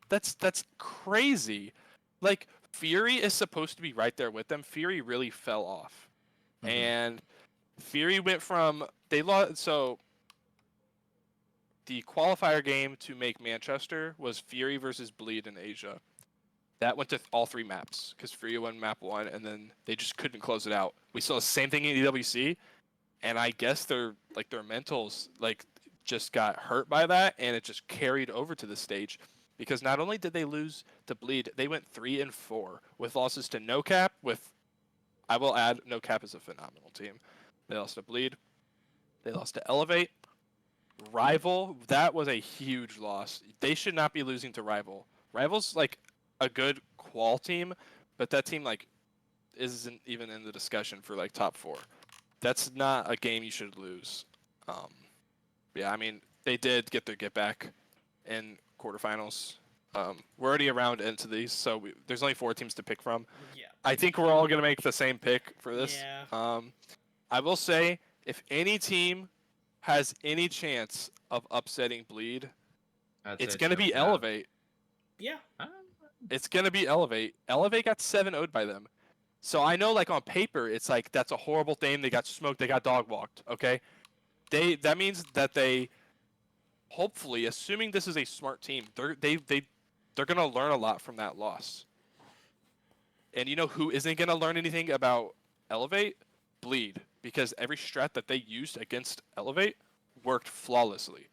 That's crazy. Like Fury is supposed to be right there with them. Fury really fell off. Mhm. And Fury went from they lost so the qualifier game to make Manchester was Fury versus Bleed in Asia. That went to all 3 maps because Fury won map 1, and then they just couldn't close it out. We saw the same thing in EWC, and I guess their mentals just got hurt by that, and it just carried over to the stage. Because not only did they lose to Bleed, they went 3-4 with losses to No Cap. I will add, No Cap is a phenomenal team. They lost to Bleed. They lost to Elevate. Rival, that was a huge loss. They should not be losing to Rival. Rival's a good qual team, but that team isn't even in the discussion for top 4. That's not a game you should lose. Yeah, I mean they did get their get back in quarterfinals. We're already a round into these, so there's only 4 teams to pick from. Yeah. I think we're all gonna make the same pick for this. Yeah. I will say if any team has any chance of upsetting Bleed, it's gonna be Elevate. Yeah. It's gonna be Elevate. Elevate got 7-0'd by them. So I know on paper it's that's a horrible thing. They got smoked, they got dog walked, okay? That means that they hopefully, assuming this is a smart team, they're gonna learn a lot from that loss. And you know who isn't gonna learn anything about Elevate? Bleed. Because every strat that they used against Elevate worked flawlessly.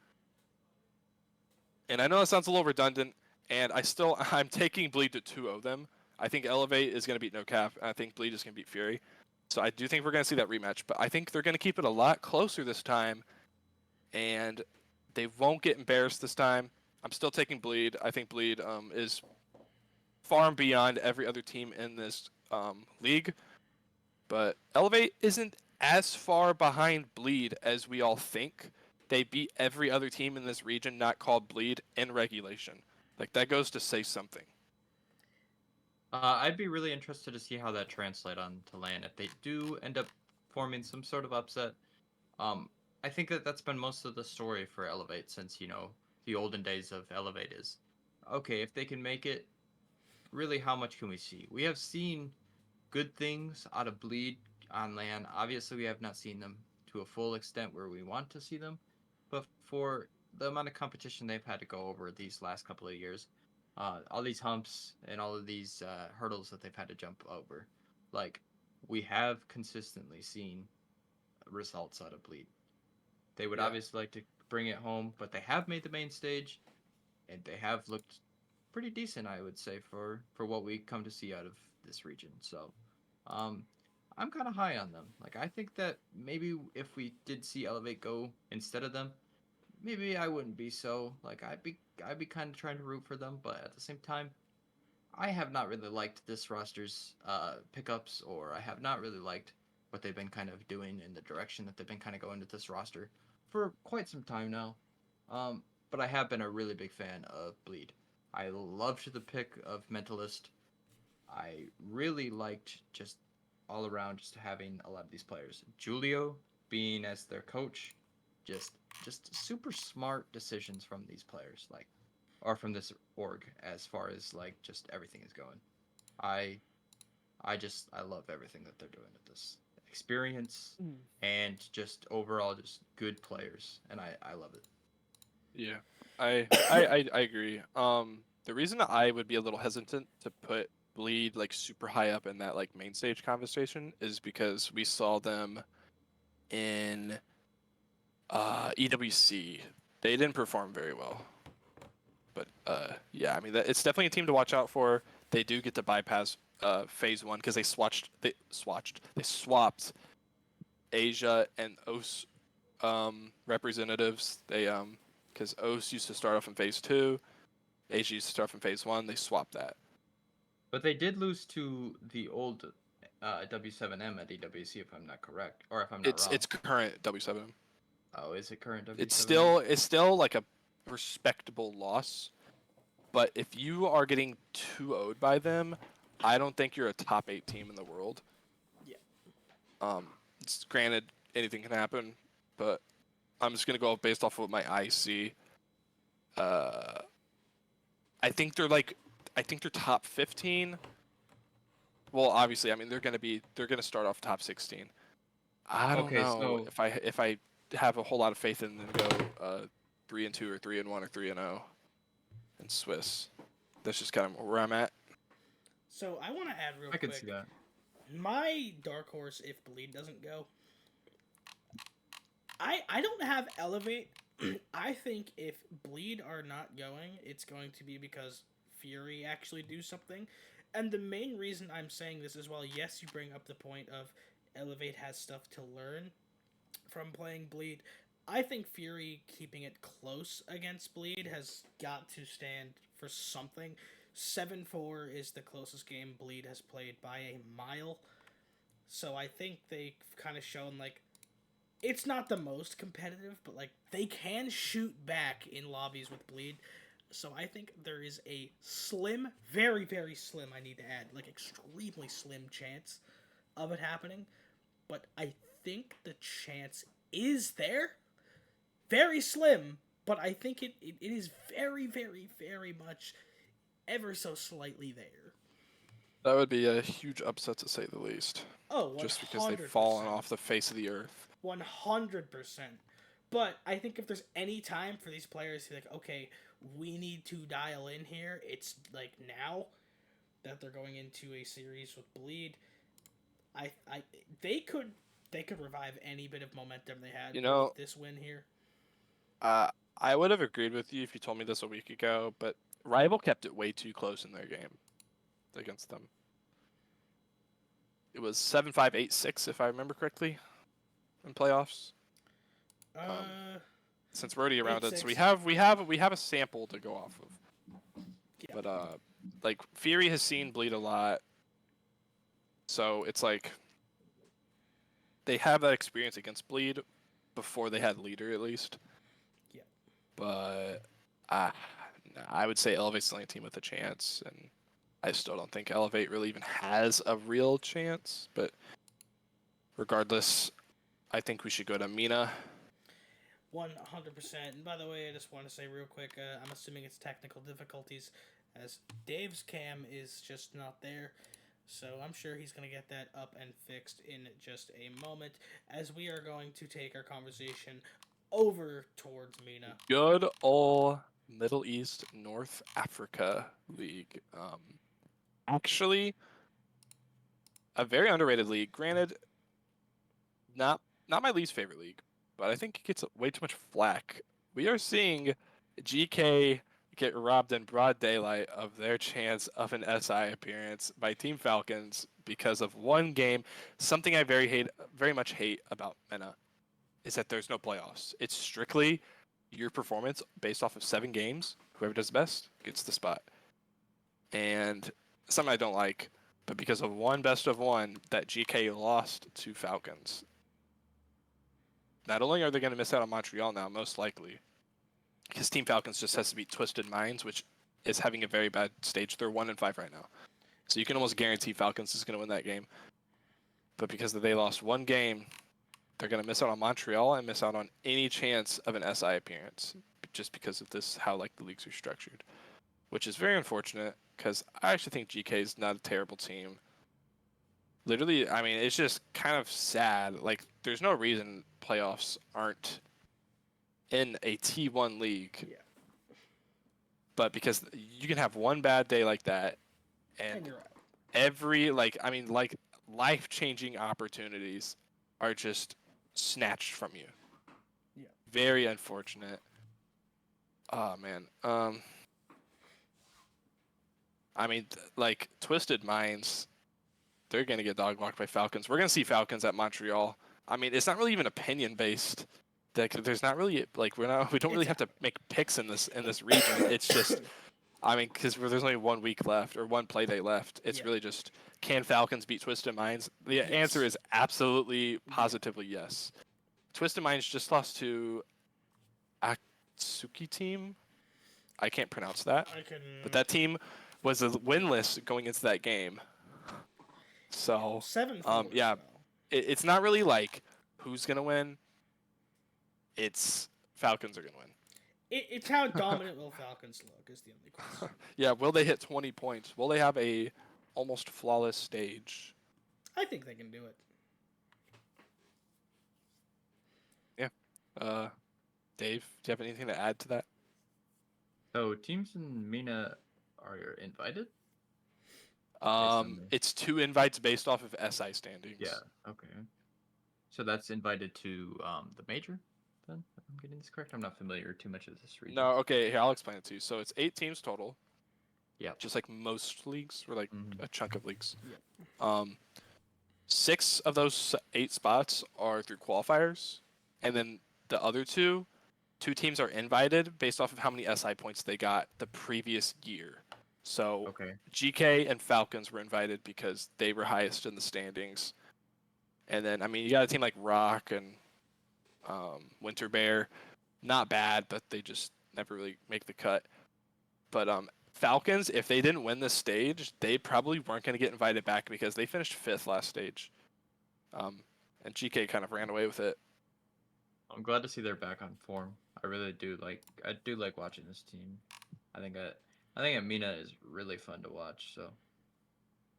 And I know that sounds a little redundant, and I'm taking Bleed to 2-0 them. I think Elevate is going to beat No Cap, and I think Bleed is going to beat Fury. So I do think we're going to see that rematch, but I think they're going to keep it a lot closer this time, and they won't get embarrassed this time. I'm still taking Bleed. I think Bleed is far and beyond every other team in this league, but Elevate isn't as far behind Bleed as we all think. They beat every other team in this region not called Bleed in regulation. That goes to say something. I'd be really interested to see how that translates on to LAN. If they do end up forming some sort of upset, I think that's been most of the story for Elevate since, the olden days of Elevate is, okay, if they can make it, really how much can we see? We have seen good things out of Bleed on LAN. Obviously, we have not seen them to a full extent where we want to see them, but for the amount of competition they've had to go over these last couple of years, all these humps and all of these hurdles that they've had to jump over, we have consistently seen results out of Bleed. They would obviously like to bring it home, but they have made the main stage, and they have looked pretty decent, I would say, for what we come to see out of this region. So, I'm kind of high on them. I think that maybe if we did see Elevate go instead of them, maybe I wouldn't be so I'd be kind of trying to root for them, but at the same time, I have not really liked this roster's pickups, or I have not really liked what they've been kind of doing in the direction that they've been kind of going with this roster for quite some time now. But I have been a really big fan of Bleed. I loved the pick of Mentalist. I really liked just all around just having a lot of these players. Julio being as their coach, just super smart decisions from these players, or from this org as far as just everything is going. I love everything that they're doing at this, experience, and just overall just good players, and I love it. Yeah, I agree. The reason I would be a little hesitant to put Bleed like super high up in that like main stage conversation is because we saw them in EWC. They didn't perform very well. But yeah, I mean it's definitely a team to watch out for. They do get to bypass phase 1 because they swapped Asia and OS representatives. They because OS used to start off in phase 2, Asia used to start off in phase 1. They swapped that. But they did lose to the old W7M at EWC, if I'm not correct, or if I'm not wrong. It's current W7. Oh, is it current W7M? It's still like a respectable loss, but if you are getting 2-0'd by them, I don't think you're a top 8 team in the world. Yeah. It's granted anything can happen, but I'm just gonna go based off of what my eyes see. I think they're top 15. Well, obviously, I mean they're gonna start off top 16. I don't Okay, know so if I have a whole lot of faith in them to go 3-2 or 3-1 or 3-0 in Swiss. That's just kind of where I'm at. So I want to add real I quick. could see that. My dark horse, if Bleed doesn't go, I don't have Elevate. I think if Bleed are not going, it's going to be because Fury actually do something. And the main reason I'm saying this as well, yes, you bring up the point of Elevate has stuff to learn from playing Bleed. I think Fury keeping it close against Bleed has got to stand for something. 7-4 is the closest game Bleed has played by a mile. So I think they've kind of shown, like, it's not the most competitive, but, like, they can shoot back in lobbies with Bleed. So I think there is a slim, very, very slim, I need to add, like, extremely slim chance of it happening. But I think the chance is there. Very slim, but I think it is very, very, very much ever so slightly there. That would be a huge upset to say the least. Oh, 100%. Just because they've fallen off the face of the earth. 100%. But I think if there's any time for these players to be like, okay, we need to dial in here, it's like now that they're going into a series with Bleed. They could revive any bit of momentum they had with this win here. I would have agreed with you if you told me this a week ago, but Rival kept it way too close in their game against them. It was 7-5, 8-6, if I remember correctly, in playoffs. Since we're already around 8-6. it, so we have a sample to go off of. Yeah. But like Fury has seen Bleed a lot, so it's like they have that experience against Bleed before they had Leader at least. Yeah. But I would say Elevate's the only team with a chance, and I still don't think Elevate really even has a real chance. But regardless, I think we should go to Mina. 100%. And by the way, I just want to say real quick, I'm assuming it's technical difficulties, as Dave's cam is just not there. So I'm sure he's going to get that up and fixed in just a moment, as we are going to take our conversation over towards Mina. Good old Middle East North Africa League. Actually, a very underrated league. Granted, not my least favorite league, but I think it gets way too much flack. We are seeing GK get robbed in broad daylight of their chance of an SI appearance by Team Falcons because of one game. Something I very much hate about MENA is that there's no playoffs. It's strictly your performance based off of 7 games. Whoever does the best gets the spot. And something I don't like, but because of one best of one that GK lost to Falcons. Not only are they going to miss out on Montreal now, most likely, because Team Falcons just has to beat Twisted Minds, which is having a very bad stage. They're 1-5 right now. So you can almost guarantee Falcons is going to win that game. But because they lost one game, they're going to miss out on Montreal and miss out on any chance of an SI appearance just because of this, how like the leagues are structured, which is very unfortunate because I actually think GK is not a terrible team. literally, I mean, it's just kind of sad. Like, there's no reason playoffs aren't in a T1 league. Yeah. But because you can have one bad day like that, And and you're right. every, like, life-changing opportunities are just snatched from you. Yeah. Very unfortunate. Oh, man. I mean, like, Twisted Minds, they're going to get dog walked by Falcons. We're going to see Falcons at Montreal. I mean, it's not really even opinion based. There's not really we don't really have to make picks in this region. It's just, I mean, because there's only 1 week left or one play day left. It's really just, can Falcons beat Twisted Minds? The answer is absolutely, positively yes. Twisted Minds just lost to Akatsuki team. I can't pronounce that, but that team was winless going into that game. So 7-4. yeah, it's not really like who's gonna win. It's Falcons are gonna win. It's how dominant will Falcons look is the only question. Yeah, will they hit 20 points? Will they have a almost flawless stage? I think they can do it. Yeah. Dave, do you have anything to add to that? So teams in MENA are invited? It's 2 invites based off of SI standings. Yeah. Okay. So that's invited to the major. Then, if I'm getting this correct, I'm not familiar too much with this region. No, okay, here I'll explain it to you. So it's 8 teams total. Yeah. Just like most leagues, or like a chunk of leagues. Yeah. 6 of those 8 spots are through qualifiers, and then the other 2 teams are invited based off of how many SI points they got the previous year. So Okay. GK and Falcons were invited because they were highest in the standings. And then, I mean, you got a team like Rock and Winter Bear. Not bad, but they just never really make the cut. But Falcons, if they didn't win this stage, they probably weren't going to get invited back because they finished 5th last stage. And GK kind of ran away with it. I'm glad to see they're back on form. I really do like. I do like watching this team. I think Amina is really fun to watch. So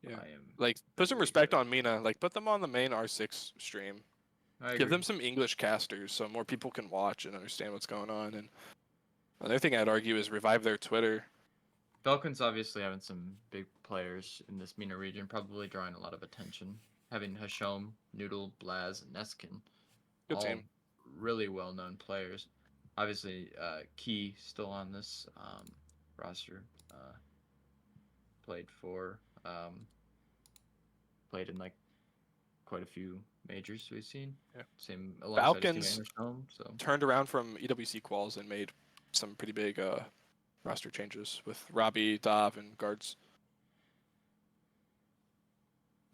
Yeah, I am. like, put some really respect good. on Mina. Like, put them on the main R6 stream. I Give agree. them some English casters so more people can watch and understand what's going on. And another thing I'd argue is revive their Twitter. Falcons obviously having some big players in this MENA region, probably drawing a lot of attention. Having Hashom, Noodle, Blaz, and Neskin, Good all team. really well-known players. Obviously, Key still on this roster. Played played in like quite a few majors we've seen. Yeah. Same alongside his Falcons team Hashom. So turned around from EWC quals and made some pretty big roster changes with Robbie, Dav, and guards.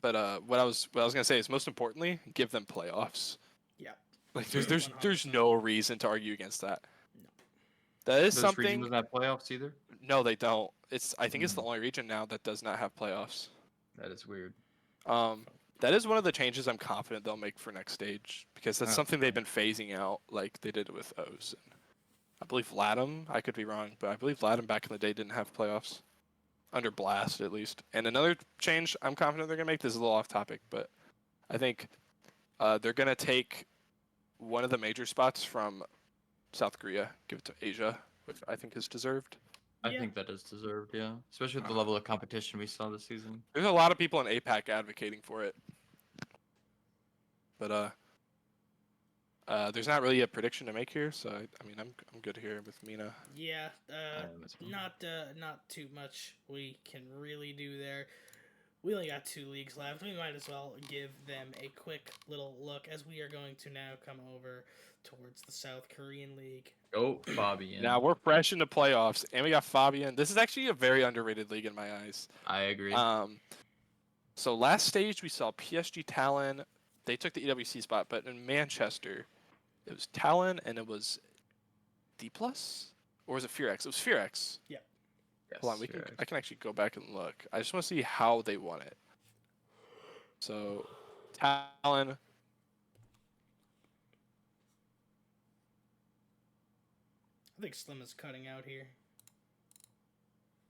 But what I was gonna say is, most importantly, give them playoffs. Yeah. Like, there's 100%. no reason to argue against that. No. That is this region something. doesn't have playoffs either. No, they don't. I think it's the only region now that does not have playoffs. That is weird. That is one of the changes I'm confident they'll make for next stage, because that's something they've been phasing out, like they did with O's. And I believe Latham, I could be wrong, but I believe Latham back in the day didn't have playoffs. Under Blast, at least. And another change I'm confident they're going to make, this is a little off topic, but I think they're going to take one of the major spots from South Korea, give it to Asia, which I think is deserved. I think that is deserved, yeah. Especially with the level of competition we saw this season. There's a lot of people in APAC advocating for it. But there's not really a prediction to make here, so I mean, I'm good here with Mina. Yeah, not too much we can really do there. We only got 2 leagues left. We might as well give them a quick little look, as we are going to now come over towards the South Korean League. Go Fabian. Now we're fresh into playoffs, and we got Fabian. This is actually a very underrated league in my eyes. I agree. So last stage we saw PSG Talon. They took the EWC spot, but in Manchester, it was Talon and it was D+? Or was it Fearx? It was Fearx. Yeah. Yes, Hold on, I can actually go back and look. I just want to see how they won it. So, Talon. I think Slim is cutting out here.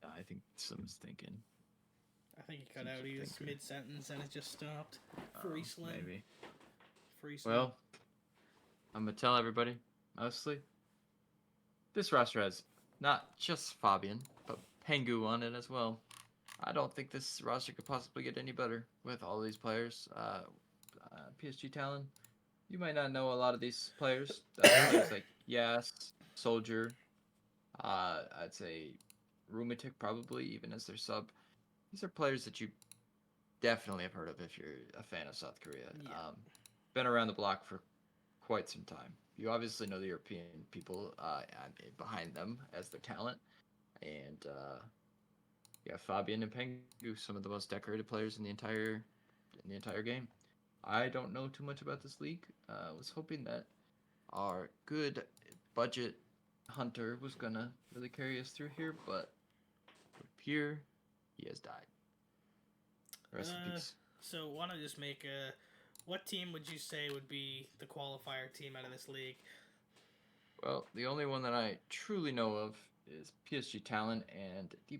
I think Slim's thinking. I think he cut Seems out. to He was thinker. mid-sentence and it just stopped. Free Slim. Maybe. Free Slim. Well, I'm gonna tell everybody, honestly, this roster has not just Fabian, but Pengu on it as well. I don't think this roster could possibly get any better with all these players. PSG Talon, you might not know a lot of these players. Players like Yas, Soldier, I'd say Rumatic probably, even as their sub. These are players that you definitely have heard of if you're a fan of South Korea. Yeah. Been around the block for quite some time. You obviously know the European people behind them as their talent, and yeah, Fabian and Pengu, some of the most decorated players in the entire game. I don't know too much about this league. Was hoping that our good budget hunter was gonna really carry us through here, but here he has died. Rest in peace. So, want to just make a. What team would you say would be the qualifier team out of this league? Well, the only one that I truly know of is PSG Talent and D+.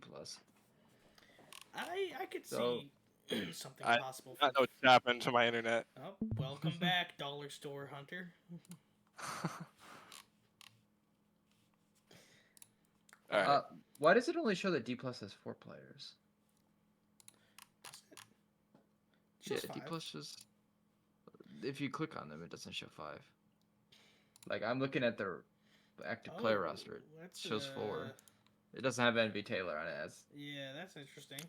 I could So- see something I possible. I know what's happened to my internet. Oh, welcome back, Dollar Store Hunter. All right. Why does it only show that D+ has 4 players? Just yeah, D+ five. just... If you click on them, it doesn't show 5. Like, I'm looking at their active player roster. It That's, shows 4. It doesn't have NV Taylor on it. Yeah, that's interesting.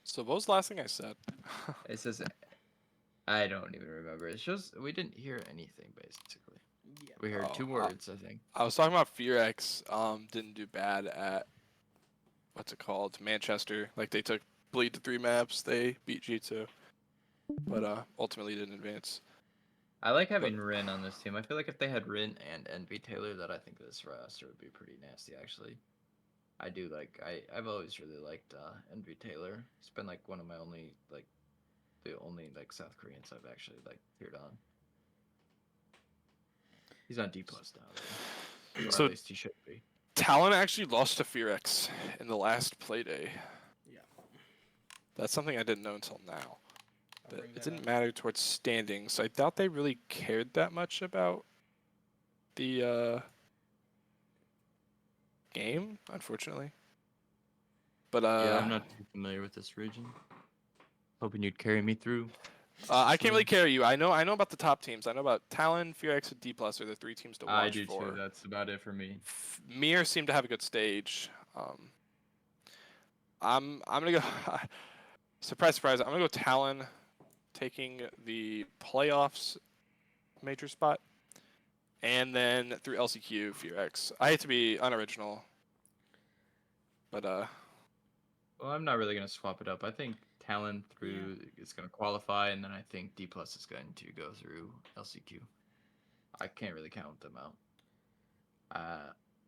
So what was the last thing I said? It says... I don't even remember. It shows... We didn't hear anything, basically. Yeah. We heard Oh, 2 words, I think. I was talking about FearX. Didn't do bad at what's it called? Manchester. Like they took bleed to 3 maps. They beat G2, but ultimately didn't advance. I like having Rin on this team. I feel like if they had Rin and NV Taylor, that I think this roster would be pretty nasty, actually. I do like... I've always really liked NV Taylor. He's been, like, one of my only, like... The only, like, South Koreans I've actually, like, peered on. He's on D+ now, though. Or So- at least he should be. Talon actually lost to FearX in the last play day. Yeah. That's something I didn't know until now. I'll That bring it that didn't up. matter towards standings. I doubt they really cared that much about the game, unfortunately. But Yeah, I'm not too familiar with this region. Hoping you'd carry me through. I can't really carry you. I know about the top teams. I know about Talon, FearX, and D+ are the 3 teams to watch I do for. too. That's about it for me. Mir seemed to have a good stage. I'm gonna go. Surprise, surprise! I'm gonna go Talon, taking the playoffs major spot, and then through LCQ FearX. I hate to be unoriginal, but Well, I'm not really gonna swap it up. I think Talon through is gonna qualify, and then I think D+ is going to go through LCQ. I can't really count them out.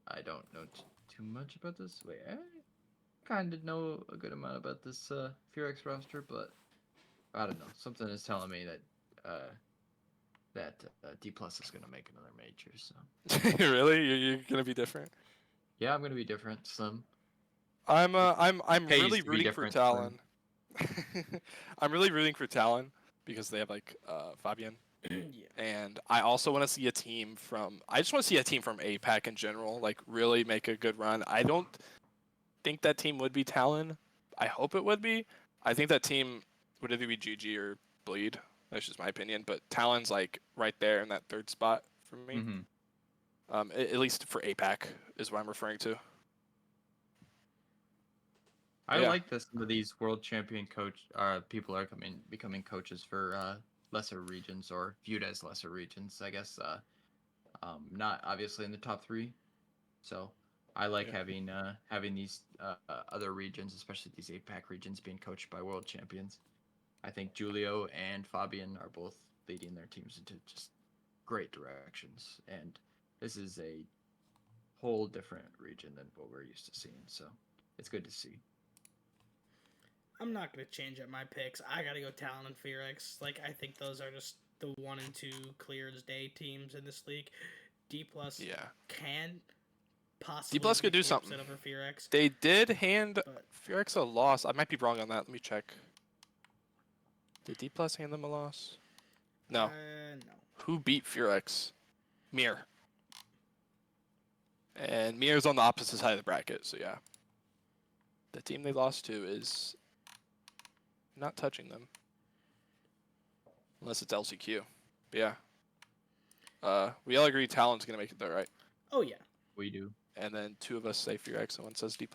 I don't know too much about this. Wait, I kind of know a good amount about this FearX roster, but I don't know. Something is telling me that D+ is gonna make another major. So really, you're gonna be different. yeah, I'm gonna be different. Some. I'm Pays really to be rooting for different, Talon. I'm really rooting for Talon because they have like Fabian. Yeah. And I also want to see a team from. I just want to see a team from APAC in general, like really make a good run. I don't think that team would be Talon. I hope it would be. I think that team would either be GG or Bleed. That's just my opinion. But Talon's like right there in that 3rd spot for me. Mm-hmm. At least for APAC is what I'm referring to. I Yeah. like that some of these world champion people are becoming coaches for lesser regions or viewed as lesser regions. I guess not obviously in the top 3. So I like having these other regions, especially these APAC regions, being coached by world champions. I think Julio and Fabian are both leading their teams into just great directions, and this is a whole different region than what we're used to seeing. So it's good to see. I'm not gonna change up my picks. I gotta go Talon and FearX. Like, I think those are just the 1 and 2 clear as day teams in this league. D+ Yeah. can possibly D+ could do make the something. upset over Fearx. They did hand But- Fearx a loss. I might be wrong on that. Let me check. Did D+ hand them a loss? No. No. Who beat Fearx? Mir. And Mir's on the opposite side of the bracket, so yeah. The team they lost to is not touching them. Unless it's LCQ. But yeah. We all agree Talon's going to make it there, right? Oh yeah. We do. And then 2 of us say Fearx and 1 says D+.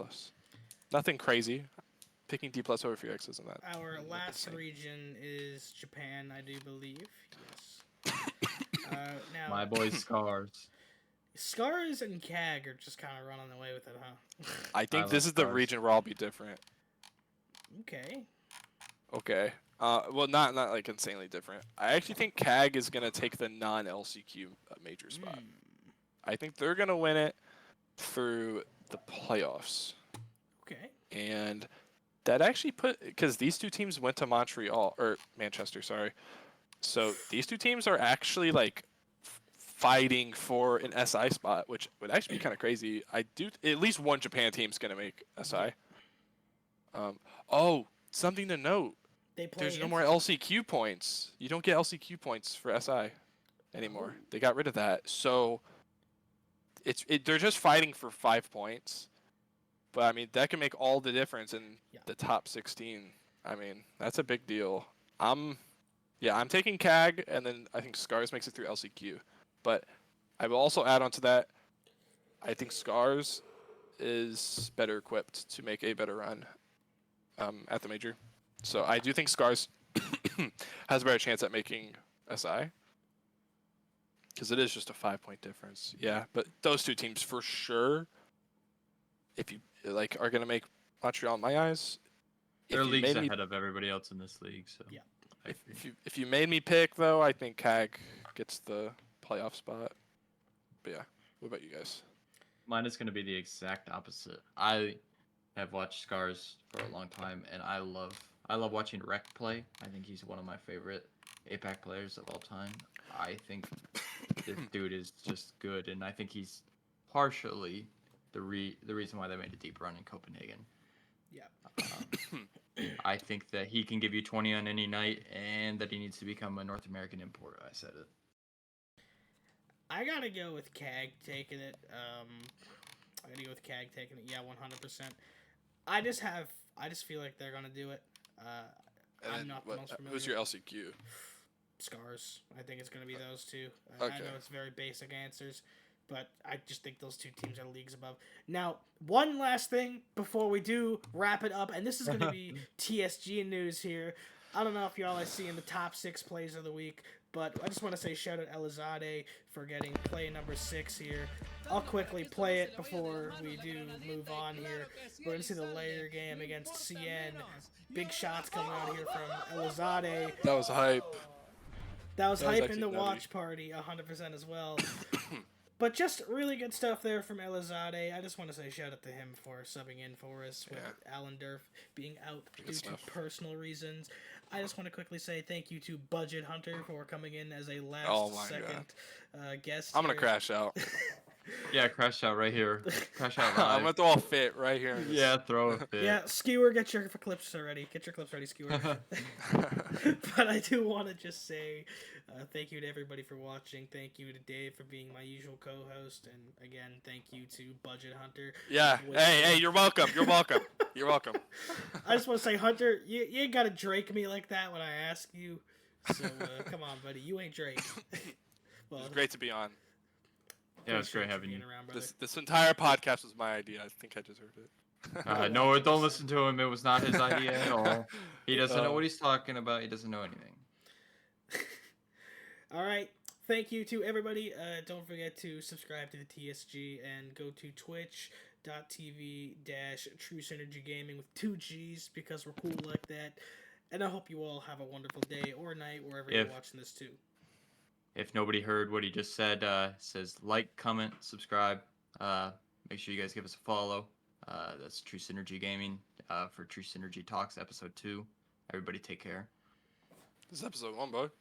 Nothing crazy. Picking D+ over Fearx isn't that. Our last insane. region is Japan, I do believe. Yes. Now, My boy Scars. Scars and CAG are just kind of running away with it, huh? I think love this is the Scars. region where I'll be different. Okay. Okay. Well, not like insanely different. I actually think CAG is gonna take the non-LCQ major spot. I think they're gonna win it through the playoffs, Okay. and that actually because these 2 teams went to Montreal or Manchester, sorry. So these 2 teams are actually like fighting for an SI spot, which would actually be kind of crazy. At least one Japan team's gonna make SI. Oh, something to note. They play. There's no against- more LCQ points. You don't get LCQ points for SI anymore. Oh. They got rid of that. So they're just fighting for 5 points. But I mean, that can make all the difference in Yeah. the top 16. I mean, that's a big deal. I'm taking CAG, and then I think Scars makes it through LCQ. But I will also add on to that, I think Scars is better equipped to make a better run at the major. So I do think Scars has a better chance at making SI. Because it is just a 5-point difference. Yeah, but those 2 teams for sure, if you are going to make Montreal in my eyes. Their If you league's made me ahead of everybody else in this league, so Yeah. If you made me pick though, I think CAG gets the playoff spot. But yeah, what about you guys? Mine is going to be the exact opposite. I have watched Scars for a long time, and I love watching Rec play. I think he's one of my favorite APAC players of all time. I think this dude is just good, and I think he's partially the reason why they made a deep run in Copenhagen. Yeah. I think that he can give you 20 on any night, and that he needs to become a North American import. I said it. I gotta go with CAG taking it. I gotta go with CAG taking it. Yeah, 100%. I just feel like they're gonna do it. And I'm then not the most familiar. who's your LCQ? Scars. I think it's gonna be those 2. I Okay. know it's very basic answers, but I just think those 2 teams are leagues above. Now, one last thing before we do wrap it up, and this is gonna be TSG news here. I don't know if y'all are seeing the top 6 plays of the week, but I just want to say shout out Elizade for getting play number 6 here. I'll quickly play it before we do move on here. We're going to see the layer game against CN. Big shots coming out here from Elizade. That was hype. That was That was hype in actually the nutty. watch party, 100% as well. But just really good stuff there from Elizade. I just want to say shout out to him for subbing in for us with Alan Durf being out due to personal reasons. I just want to quickly say thank you to Budget Hunter for coming in as a last-second guest. I'm gonna here. crash out. Yeah, crash out right here. Crash out live. I'm gonna throw a fit right here. Yeah, throw a fit. Yeah, Skewer, get your clips ready. Get your clips ready, Skewer. But I do want to just say thank you to everybody for watching. Thank you to Dave for being my usual co-host, and again, thank you to Budget Hunter. Yeah. Hey, you're welcome. You're welcome. You're welcome. I just want to say, Hunter, you ain't gotta Drake me like that when I ask you. So come on, buddy, you ain't Drake. Well, It's great to be on. Yeah, it's great having you. Around, brother. This entire podcast was my idea. I think I deserved it. No, don't listen to him. It was not his idea at all. He doesn't know what he's talking about. He doesn't know anything. All right. Thank you to everybody. Don't forget to subscribe to the TSG and go to twitch.tv/True Synergy Gaming with 2 G's because we're cool like that. And I hope you all have a wonderful day or night wherever you're watching this too. If nobody heard what he just said, says like, comment, subscribe. Make sure you guys give us a follow. That's True Synergy Gaming for True Synergy Talks episode 2. Everybody take care. This is episode 1, bud.